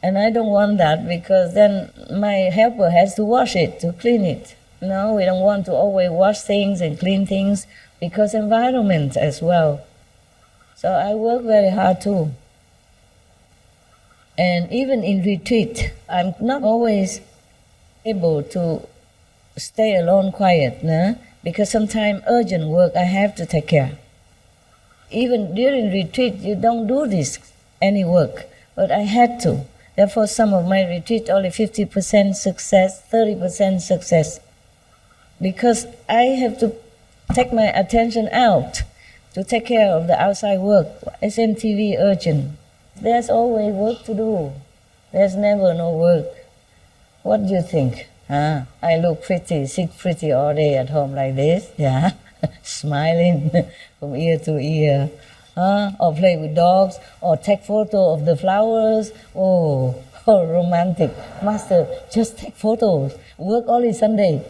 And I don't want that because then my helper has to wash it, to clean it. No, we don't want to always wash things and clean things because environment as well. So I work very hard too. And even in retreat, I'm not always able to stay alone quiet, no? Because sometimes urgent work I have to take care. Even during retreat, you don't do this, any work, but I had to. Therefore, some of my retreat only 50% success, 30% success. Because I have to take my attention out to take care of the outside work. SMTV urgent. There's always work to do. There's never no work. What do you think? I look pretty, sit pretty all day at home like this, yeah, smiling from ear to ear. Or play with dogs, or take photo of the flowers. Oh, romantic. Master, just take photos. Work only Sunday.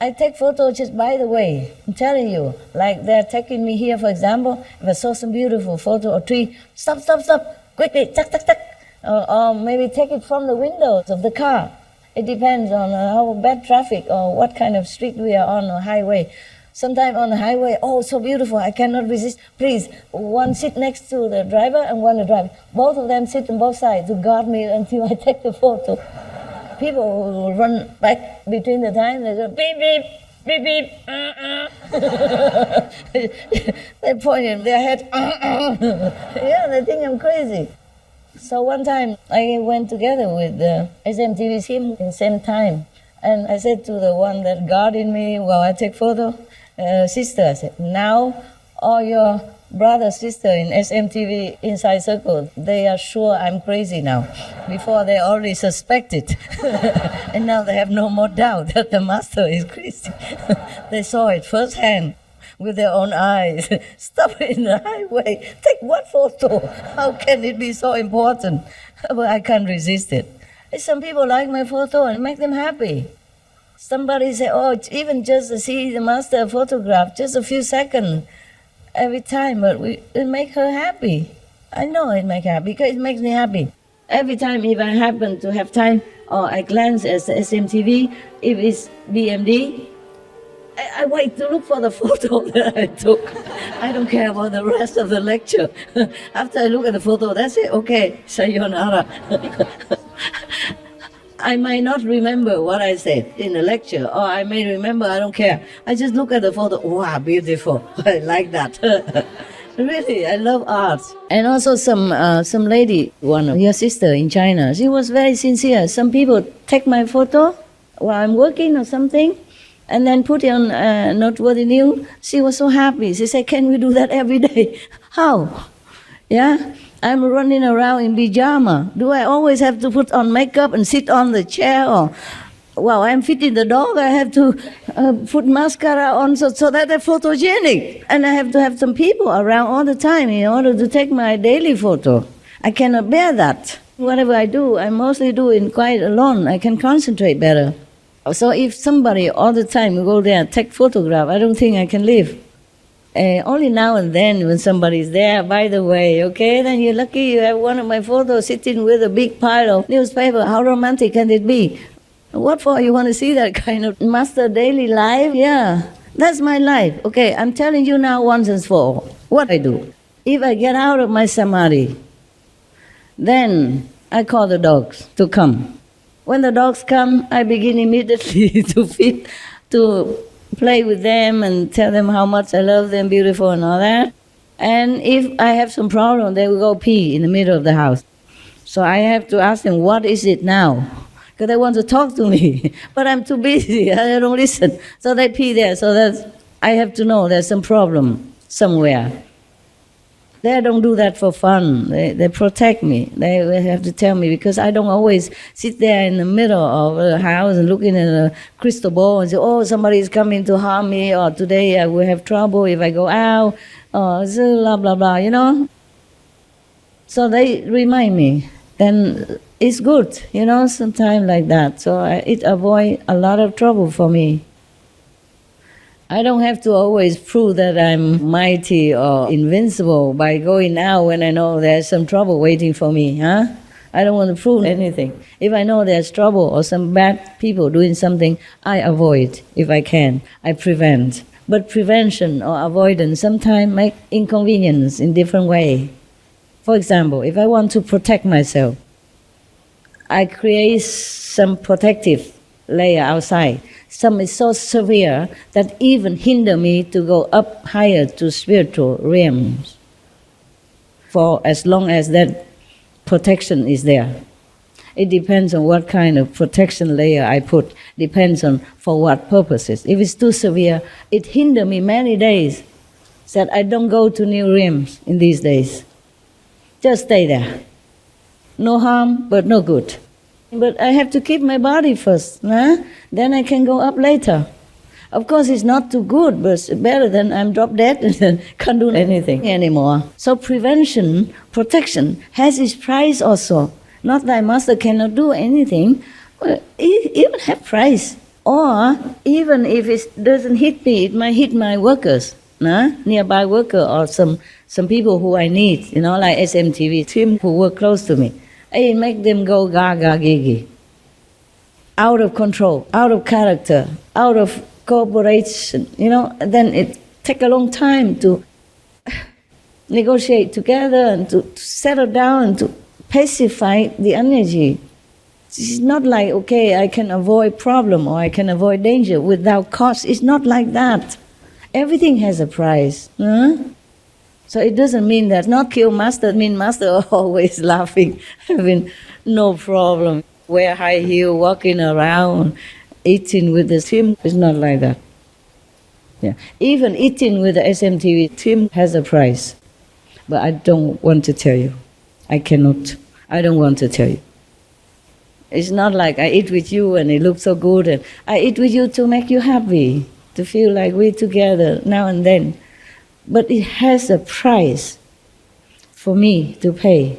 I take photos just by the way. I'm telling you, like they're taking me here, for example, if I saw some beautiful photo or tree, stop, quickly, tuck. Or maybe take it from the windows of the car. It depends on how bad traffic or what kind of street we are on or highway. Sometimes on the highway, oh, so beautiful, I cannot resist. Please, one sit next to the driver and one the driver. Both of them sit on both sides to guard me until I take the photo. People will run back between the time, they go, beep, beep, They're pointing their head, Yeah, they think I'm crazy. So one time, I went together with the SMTV team in the same time. And I said to the one that guarded me while I take photo, sister, I said, now all your brother, sister in SMTV inside circle, they are sure I'm crazy now. Before they already suspected. And now they have no more doubt that the master is crazy. They saw it firsthand with their own eyes. Stop in the highway. Take what photo? How can it be so important? But I can't resist it. Some people like my photo and make them happy. Somebody say, oh, even just to see the master photograph, just a few seconds every time, but it make her happy. I know it make her happy because it makes me happy. Every time if I happen to have time or I glance at the SMTV, if it's BMD, I wait to look for the photo that I took. I don't care about the rest of the lecture. After I look at the photo, that's it. Okay, sayonara. I might not remember what I said in the lecture, or I may remember, I don't care. I just look at the photo, wow, beautiful. I like that. Really, I love art. And also some lady, one of your sister in China, she was very sincere. Some people take my photo while I'm working or something, and then put it on Noteworthy News. She was so happy. She said, can we do that every day? How? Yeah? I'm running around in pyjama. Do I always have to put on makeup and sit on the chair? Or while I'm feeding the dog, I have to put mascara on so that I'm photogenic. And I have to have some people around all the time in order to take my daily photo. I cannot bear that. Whatever I do, I mostly do it quite alone. I can concentrate better. So if somebody all the time go there and take photograph, I don't think I can live. Only now and then when somebody's there, by the way, okay, then you're lucky you have one of my photos sitting with a big pile of newspaper. How romantic can it be? What for? You want to see that kind of master daily life? Yeah, that's my life. Okay, I'm telling you now once and for all what I do. If I get out of my samadhi, then I call the dogs to come. When the dogs come, I begin immediately to feed, to play with them and tell them how much I love them, beautiful and all that. And if I have some problem, they will go pee in the middle of the house. So I have to ask them, what is it now? Because they want to talk to me, but I'm too busy, I don't listen. So they pee there, so that I have to know there's some problem somewhere. They don't do that for fun. They protect me. They have to tell me, because I don't always sit there in the middle of the house and looking at a crystal ball and say, oh, somebody is coming to harm me, or today I will have trouble if I go out, or blah, blah, blah, you know? So they remind me. Then it's good, you know, sometimes like that. So it avoids a lot of trouble for me. I don't have to always prove that I'm mighty or invincible by going out when I know there's some trouble waiting for me, huh? I don't want to prove anything. If I know there's trouble or some bad people doing something, I avoid if I can. I prevent. But prevention or avoidance sometimes make inconvenience in different way. For example, if I want to protect myself, I create some protective layer outside. Some is so severe that even hinder me to go up higher to spiritual realms, for as long as that protection is there. It depends on what kind of protection layer I put, depends on for what purposes. If it's too severe, it hinder me many days, that I don't go to new realms in these days. Just stay there. No harm, but no good. But I have to keep my body first, huh? Then I can go up later. Of course, it's not too good, but it's better than I'm drop dead and can't do anything anymore. So prevention, protection, has its price also. Not that master cannot do anything, but it even have price. Or even if it doesn't hit me, it might hit my workers, huh? Nearby worker or some people who I need, you know, like SMTV team who work close to me. I make them go gaga gigi, out of control, out of character, out of cooperation, you know. Then it take a long time to negotiate together and to settle down and to pacify the energy. It's not like, okay, I can avoid problem or I can avoid danger without cost. It's not like that. Everything has a price. Huh? So it doesn't mean that not kill master, mean master always laughing, having no problem, wear high heel, walking around, eating with the team. It's not like that. Yeah. Even eating with the SMTV team has a price. But I don't want to tell you. I cannot. I don't want to tell you. It's not like I eat with you and it looks so good, and I eat with you to make you happy, to feel like we're together now and then. But it has a price for me to pay.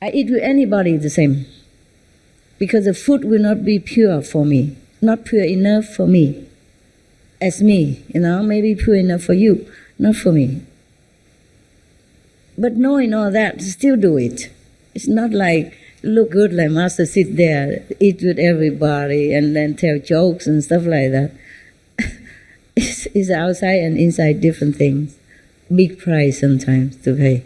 I eat with anybody the same, because the food will not be pure for me, not pure enough for me, as me, you know, maybe pure enough for you, not for me. But knowing all that, still do it. It's not like look good like master sit there, eat with everybody, and then tell jokes and stuff like that. It's outside and inside different things. Big price sometimes to pay.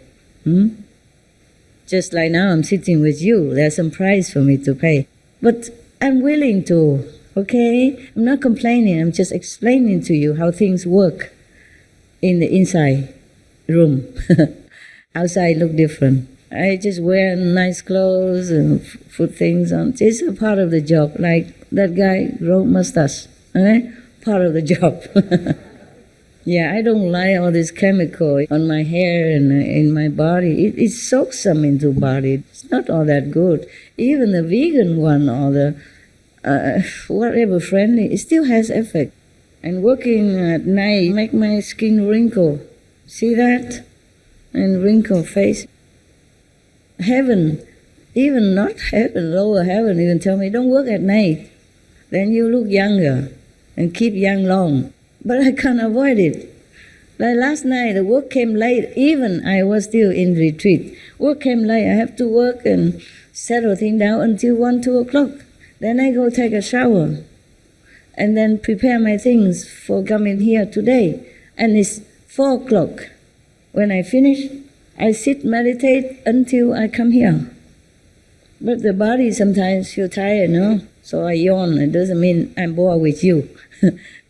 Just like now I'm sitting with you, there's some price for me to pay. But I'm willing to, okay? I'm not complaining, I'm just explaining to you how things work in the inside room. Outside look different. I just wear nice clothes and put things on. It's a part of the job, like that guy grow mustache, okay? Part of the job. Yeah, I don't like all this chemical on my hair and in my body. It soaks some into body. It's not all that good. Even the vegan one or the whatever friendly, it still has effect. And working at night make my skin wrinkle. See that? And wrinkle face. Heaven, even not heaven, lower heaven even tell me, don't work at night. Then you look younger and keep young long. But I can't avoid it. Like last night, the work came late. Even I was still in retreat. Work came late. I have to work and settle things down until 1, 2 o'clock. Then I go take a shower and then prepare my things for coming here today. And it's 4 o'clock. When I finish, I sit, meditate until I come here. But the body sometimes feel tired, no? So I yawn. It doesn't mean I'm bored with you.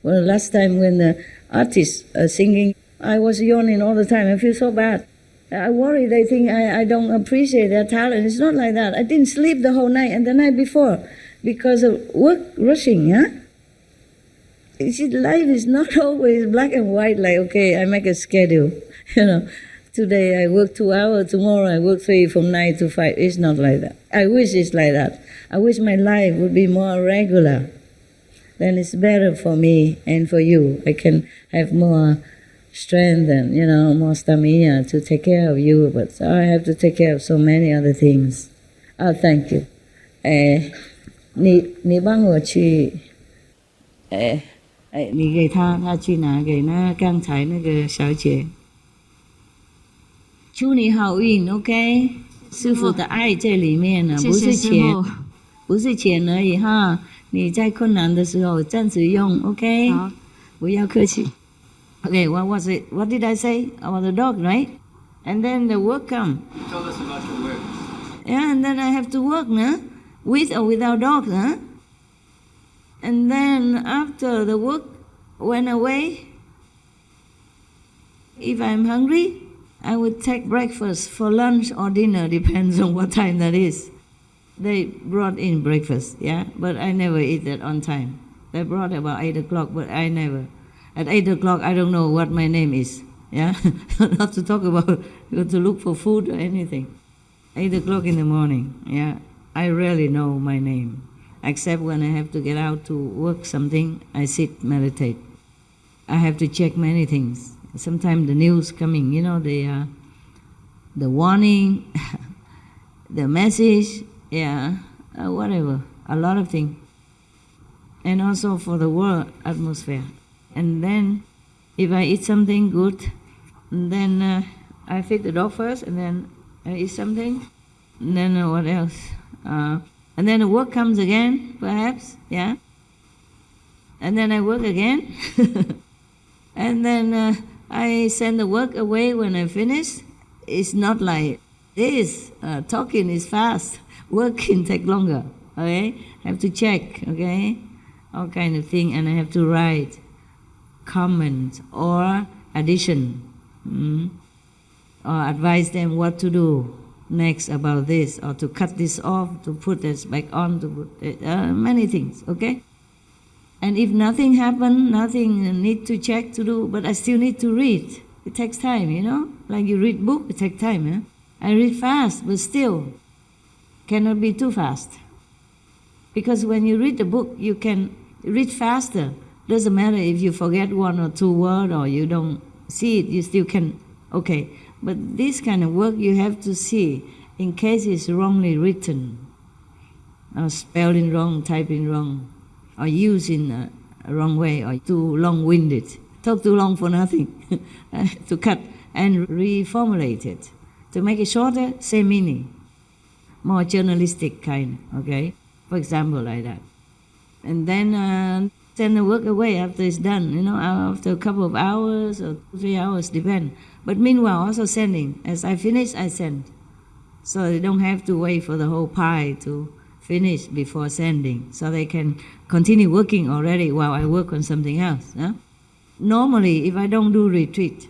Well, last time when the artists are singing, I was yawning all the time. I feel so bad. I worry they think I don't appreciate their talent. It's not like that. I didn't sleep the whole night and the night before because of work rushing, yeah? You see, life is not always black and white, like, okay, I make a schedule. Today I work 2 hours, tomorrow I work 3 from 9 to 5. It's not like that. I wish it's like that. I wish my life would be more regular. Then it's better for me and for you. I can have more strength and, more stamina to take care of you. But I have to take care of so many other things. Oh, thank you. 你帮我去你给他去拿给那刚才那个小姐。祝你好运 ，OK？ 师父的爱在里面呢，不是钱，不是钱而已哈。你在困难的时候暂时用 ，OK？ 好，不要客气。Okay, what was it? What did I say about the dog, right? And then the work come. You told us about your work. Yeah, and then I have to work, no? With or without dog, huh? And then after the work went away, if I'm hungry, I would take breakfast for lunch or dinner, depends on what time that is. They brought in breakfast, yeah, but I never eat that on time. They brought about 8 o'clock, but I never. At 8 o'clock, I don't know what my name is, yeah? Not to talk about, to look for food or anything. 8 o'clock in the morning, yeah. I rarely know my name, except when I have to get out to work something, I sit, meditate. I have to check many things. Sometimes the news coming, the warning, the message, yeah, whatever, a lot of things. And also for the world atmosphere. And then if I eat something good, then I feed the dog first, and then I eat something, and then what else? And then the work comes again, perhaps, yeah? And then I work again. And then I send the work away when I finish. It's not like this. Talking is fast. Working take longer, okay? I have to check, okay? All kind of thing, and I have to write comment or addition, or advise them what to do next about this, or to cut this off, to put this back on, to put many things, okay? And if nothing happened, nothing need to check to do, but I still need to read. It takes time, like you read book, it takes time. Eh? I read fast, but still cannot be too fast. Because when you read the book, you can read faster. Doesn't matter if you forget 1 or 2 words or you don't see it, you still can, okay. But this kind of work you have to see in case it's wrongly written, or spelling wrong, typing wrong, or using a wrong way, or too long-winded. Talk too long for nothing. To cut and reformulate it. To make it shorter, same meaning. more journalistic kind, okay? For example, like that. And then send the work away after it's done, after a couple of hours or 3 hours, depend. But meanwhile, also sending. As I finish, I send. So they don't have to wait for the whole pie to finish before sending. So they can continue working already while I work on something else. Huh? Normally, if I don't do retreat,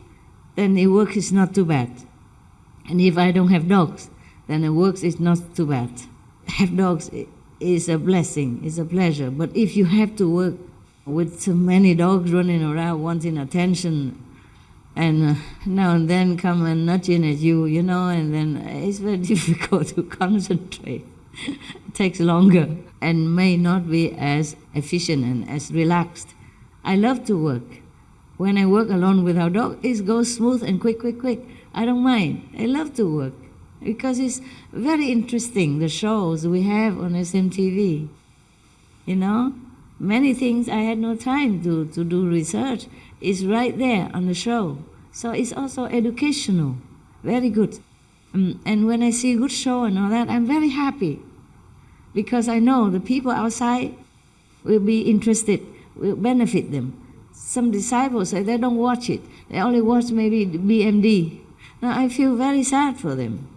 then the work is not too bad. And if I don't have dogs, then the work is not too bad. Have dogs is a blessing, is a pleasure. But if you have to work with so many dogs running around wanting attention, and now and then come and nudging at you, and then it's very difficult to concentrate. It takes longer and may not be as efficient and as relaxed. I love to work. When I work alone without dog, it goes smooth and quick. I don't mind. I love to work because it's very interesting, the shows we have on SMTV. Many things I had no time to do research. It's right there on the show. So it's also educational, very good. And when I see a good show and all that, I'm very happy because I know the people outside will be interested, will benefit them. Some disciples say they don't watch it. They only watch maybe BMD. Now I feel very sad for them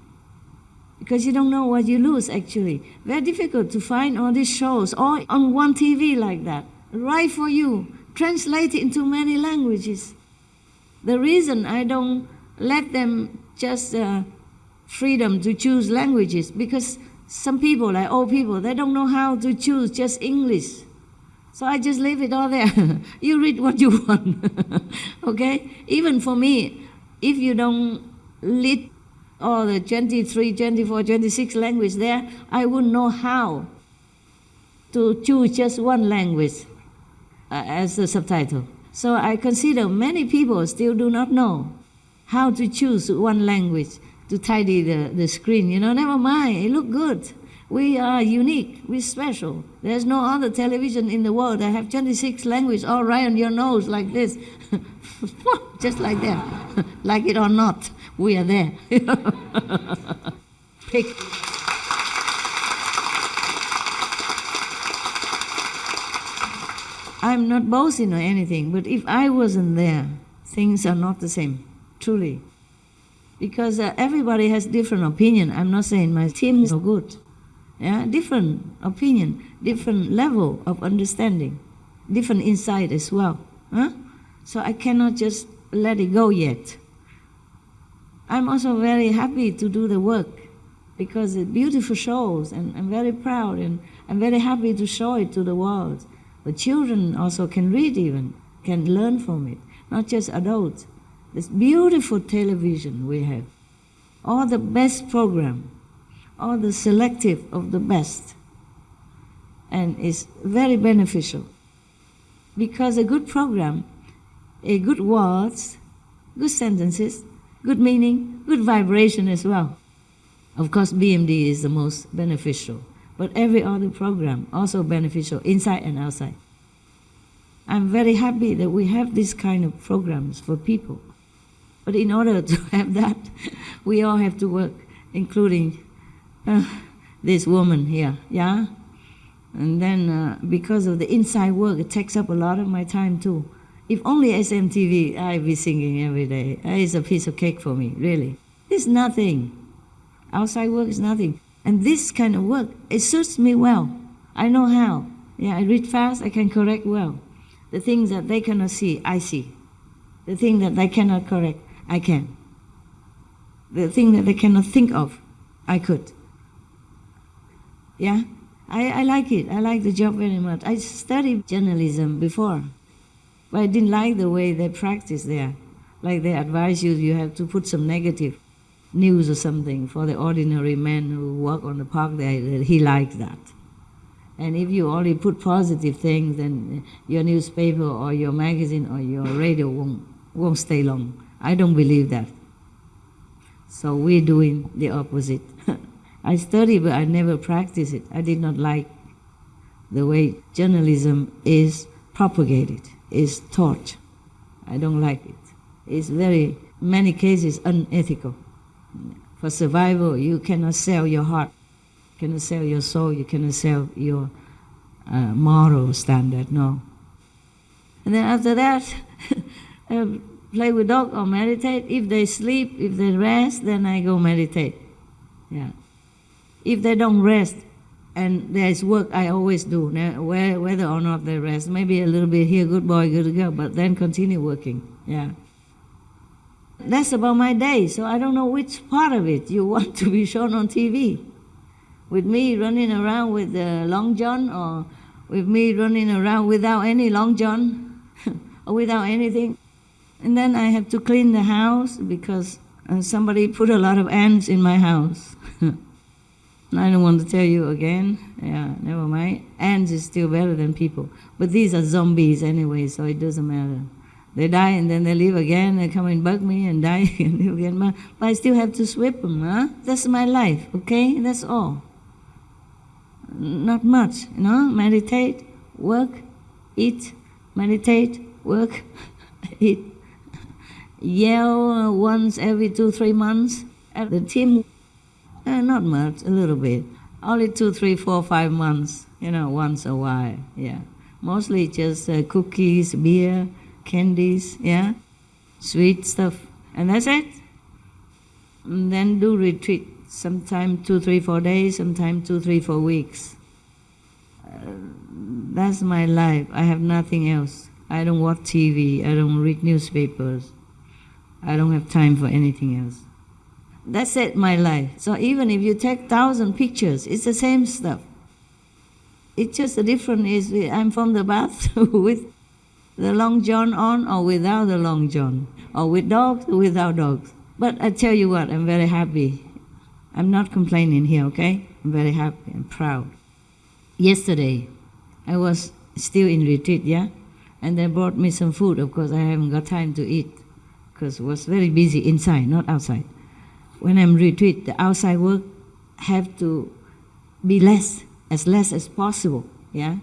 because you don't know what you lose actually. Very difficult to find all these shows all on one TV like that, right for you, translated into many languages. The reason I don't let them just freedom to choose languages because some people, like old people, they don't know how to choose just English. So I just leave it all there. You read what you want, okay? Even for me, if you don't read all the 23, 24, 26 language there, I wouldn't know how to choose just one language as the subtitle. So I consider many people still do not know how to choose one language to tidy the screen. Never mind, it look good. We are unique, we're special. There's no other television in the world that have 26 languages all right on your nose like this. Just like that. Like it or not, we are there. Pick. I'm not boasting or anything, but if I wasn't there, things are not the same, truly. Because everybody has different opinion. I'm not saying my team is no good. Yeah, different opinion, different level of understanding, different insight as well. Huh? So I cannot just let it go yet. I'm also very happy to do the work because it's beautiful shows and I'm very proud and I'm very happy to show it to the world. The children also can read even, can learn from it, not just adults. This beautiful television we have, all the best program, all the selective of the best, and it's very beneficial because a good program, a good words, good sentences, good meaning, good vibration as well. Of course, BMD is the most beneficial, but every other program also beneficial inside and outside. I'm very happy that we have this kind of programs for people. But in order to have that, we all have to work, including this woman here, yeah? And then because of the inside work, it takes up a lot of my time too. If only SMTV, I'd be singing every day. It's a piece of cake for me, really. It's nothing. Outside work is nothing. And this kind of work, it suits me well. I know how. Yeah, I read fast, I can correct well. The things that they cannot see, I see. The thing that they cannot correct, I can. The thing that they cannot think of, I could. Yeah, I like it. I like the job very much. I studied journalism before, but I didn't like the way they practice there. Like they advise you, you have to put some negative news or something for the ordinary man who walk on the park there. He likes that. And if you only put positive things, then your newspaper or your magazine or your radio won't stay long. I don't believe that. So we're doing the opposite. I study, but I never practice it. I did not like the way journalism is propagated, is taught. I don't like it. It's very, many cases, unethical. For survival, you cannot sell your heart You cannot sell your soul. You cannot sell your moral standard. No. And then after that, play with dog or meditate. If they sleep, if they rest, then I go meditate. Yeah. If they don't rest and there's work, I always do, whether or not they rest. Maybe a little bit here, good boy, good girl, but then continue working. Yeah. That's about my day, so I don't know which part of it you want to be shown on TV. With me running around with the long john, or with me running around without any long john, or without anything. And then I have to clean the house because somebody put a lot of ants in my house. I don't want to tell you again. Yeah, never mind. Ants is still better than people. But these are zombies anyway, so it doesn't matter. They die and then they live again. They come and bug me and die and live again. But I still have to sweep them, huh? That's my life, okay? That's all. Not much, you know? Meditate, work, eat, meditate, work, eat. Yell once every 2-3 months at the team. Not much, a little bit. Only 2, 3, 4, 5 months, you know, once a while, yeah. Mostly just cookies, beer, candies, yeah, sweet stuff, and that's it. And then do retreat, sometime 2, 3, 4 days, sometime 2, 3, 4 weeks. That's my life. I have nothing else. I don't watch TV. I don't read newspapers. I don't have time for anything else. That's it, my life. So even if you take 1,000 pictures, it's the same stuff. It's just the difference is I'm from the bath with the long john on or without the long john, or with dogs or without dogs. But I tell you what, I'm very happy. I'm not complaining here, okay? I'm very happy and proud. Yesterday, I was still in retreat, yeah? And they brought me some food. Of course, I haven't got time to eat because I was very busy inside, not outside. When I'm retreat, the outside work have to be less as possible, yeah?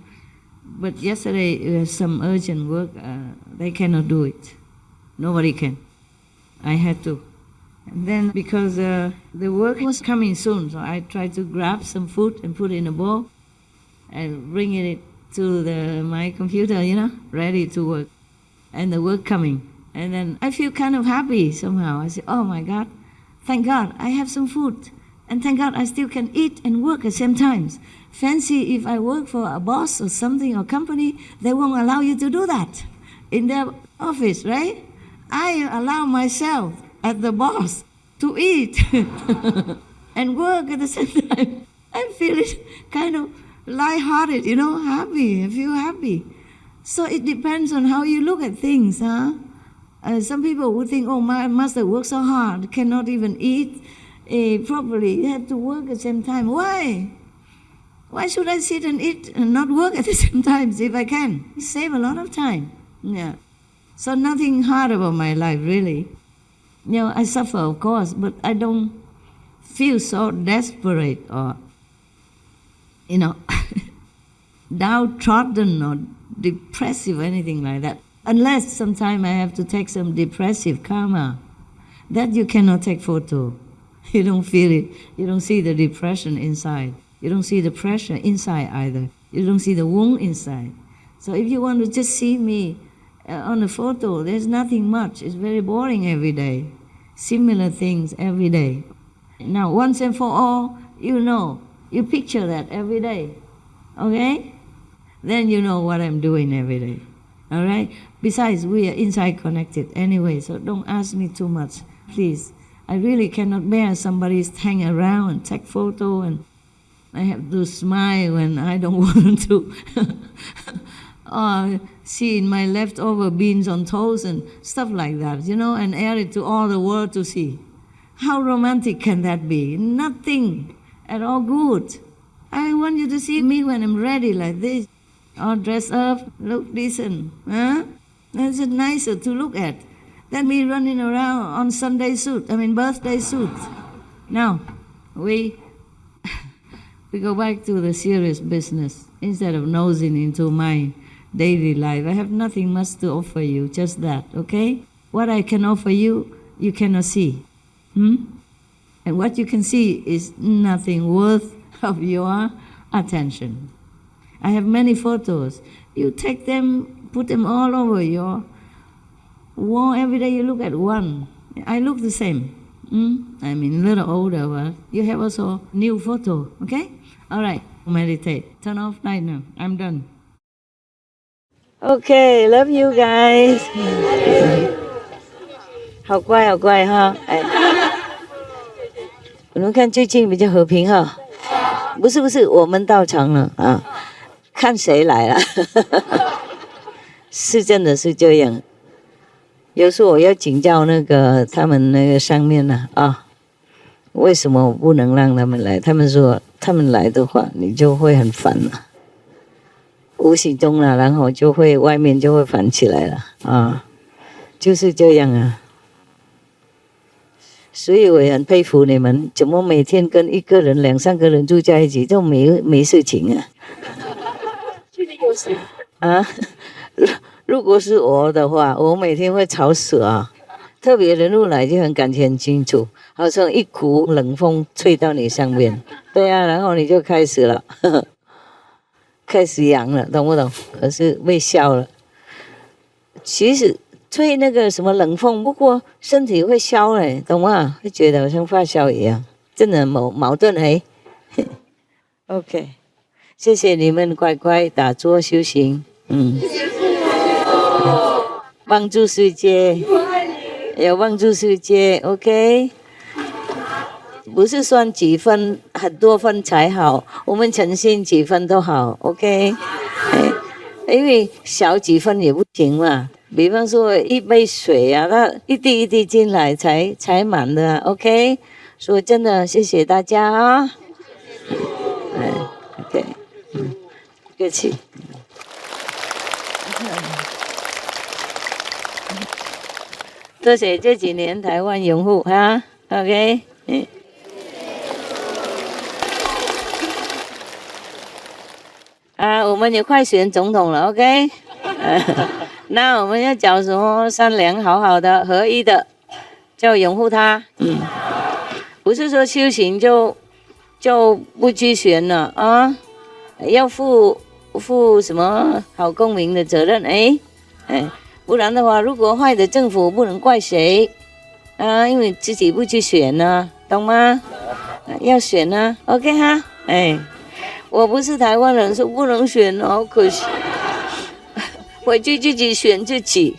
But yesterday, some urgent work, they cannot do it. Nobody can. I had to. And then because the work was coming soon, so I tried to grab some food and put it in a bowl and bring it to my computer, you know, ready to work. And the work coming. And then I feel kind of happy somehow. I say, oh my God, thank God I have some food. And thank God I still can eat and work at the same time. Fancy if I work for a boss or something or company, they won't allow you to do that in their office, right? I allow myself as the boss to eat and work at the same time. I feel it kind of lighthearted, you know, happy. I feel happy. So it depends on how you look at things, huh? Some people would think, oh, my master works so hard, cannot even eat properly. You have to work at the same time. Why? Why should I sit and eat and not work at the same time if I can? Save a lot of time. Yeah. So nothing hard about my life, really. You know, I suffer, of course, but I don't feel so desperate or, you know, downtrodden or depressive or anything like that. Unless sometime I have to take some depressive karma. That you cannot take photo. You don't feel it. You don't see the depression inside. You don't see the pressure inside either. You don't see the wound inside. So if you want to just see me on a photo, there's nothing much. It's very boring every day. Similar things every day. Now, once and for all, you know, you picture that every day. Okay? Then you know what I'm doing every day. All right? Besides, we are inside connected anyway, so don't ask me too much, please. I really cannot bear somebody's hang around and take photo, and I have to smile when I don't want to. Or see my leftover beans on toast and stuff like that, you know, and air it to all the world to see. How romantic can that be? Nothing at all good. I want you to see me when I'm ready like this. All dressed up, look decent, huh? That's just nicer to look at than me running around on birthday suit. Now, we go back to the serious business instead of nosing into my daily life. I have nothing much to offer you, just that, okay? What I can offer you, you cannot see. And what you can see is nothing worth of your attention. I have many photos. You take them, put them all over your wall. Every day you look at one. I look the same. I mean, a little older, but you have also new photo, okay? All right, meditate. Turn off light now. I'm done. Okay, love you guys. 好乖，好乖哈！哎，你们看最近比较和平哈。不是，我们到场了啊，看谁来了。是真的是这样。有时候我要请教那个他们那个上面呢为什么我不能让他们来？他们说他们来的话，你就会很烦了，无形中了，然后就会外面就会烦起来了就是这样啊。所以我也很佩服你们，怎么每天跟一个人、2、3个人住在一起，就没事情啊？如果是我的话，我每天会吵死啊！特别人物来就很感觉很清楚，好像一股冷风吹到你上面，对啊，然后你就开始了，开始痒了，懂不懂？可是被笑了。其实吹那个什么冷风，不过身体会消嘞，懂吗？会觉得好像发烧一样，真的矛盾哎。OK， 谢谢你们乖乖打坐修行，帮助世界，要帮助世界 ，OK。不是算几分，很多分才好，我们诚心几分都好 ，OK。因为少几分也不行嘛。比方说一杯水啊，它一滴一滴进来才满的 ，OK。所以真的谢谢大家啊。OK， 不客气。多谢这几年台湾拥护哈 ，OK。我们也快选总统了 ，OK。那我们要找什么善良、好好的、合一的，就拥护他。不是说修行就不去选了啊，要负什么好公民的责任不然的话，如果坏的政府不能怪谁因为自己不去选呢，懂吗？要选呢 ，OK 哈，我不是台湾人，说不能选可惜，回去自己选自己。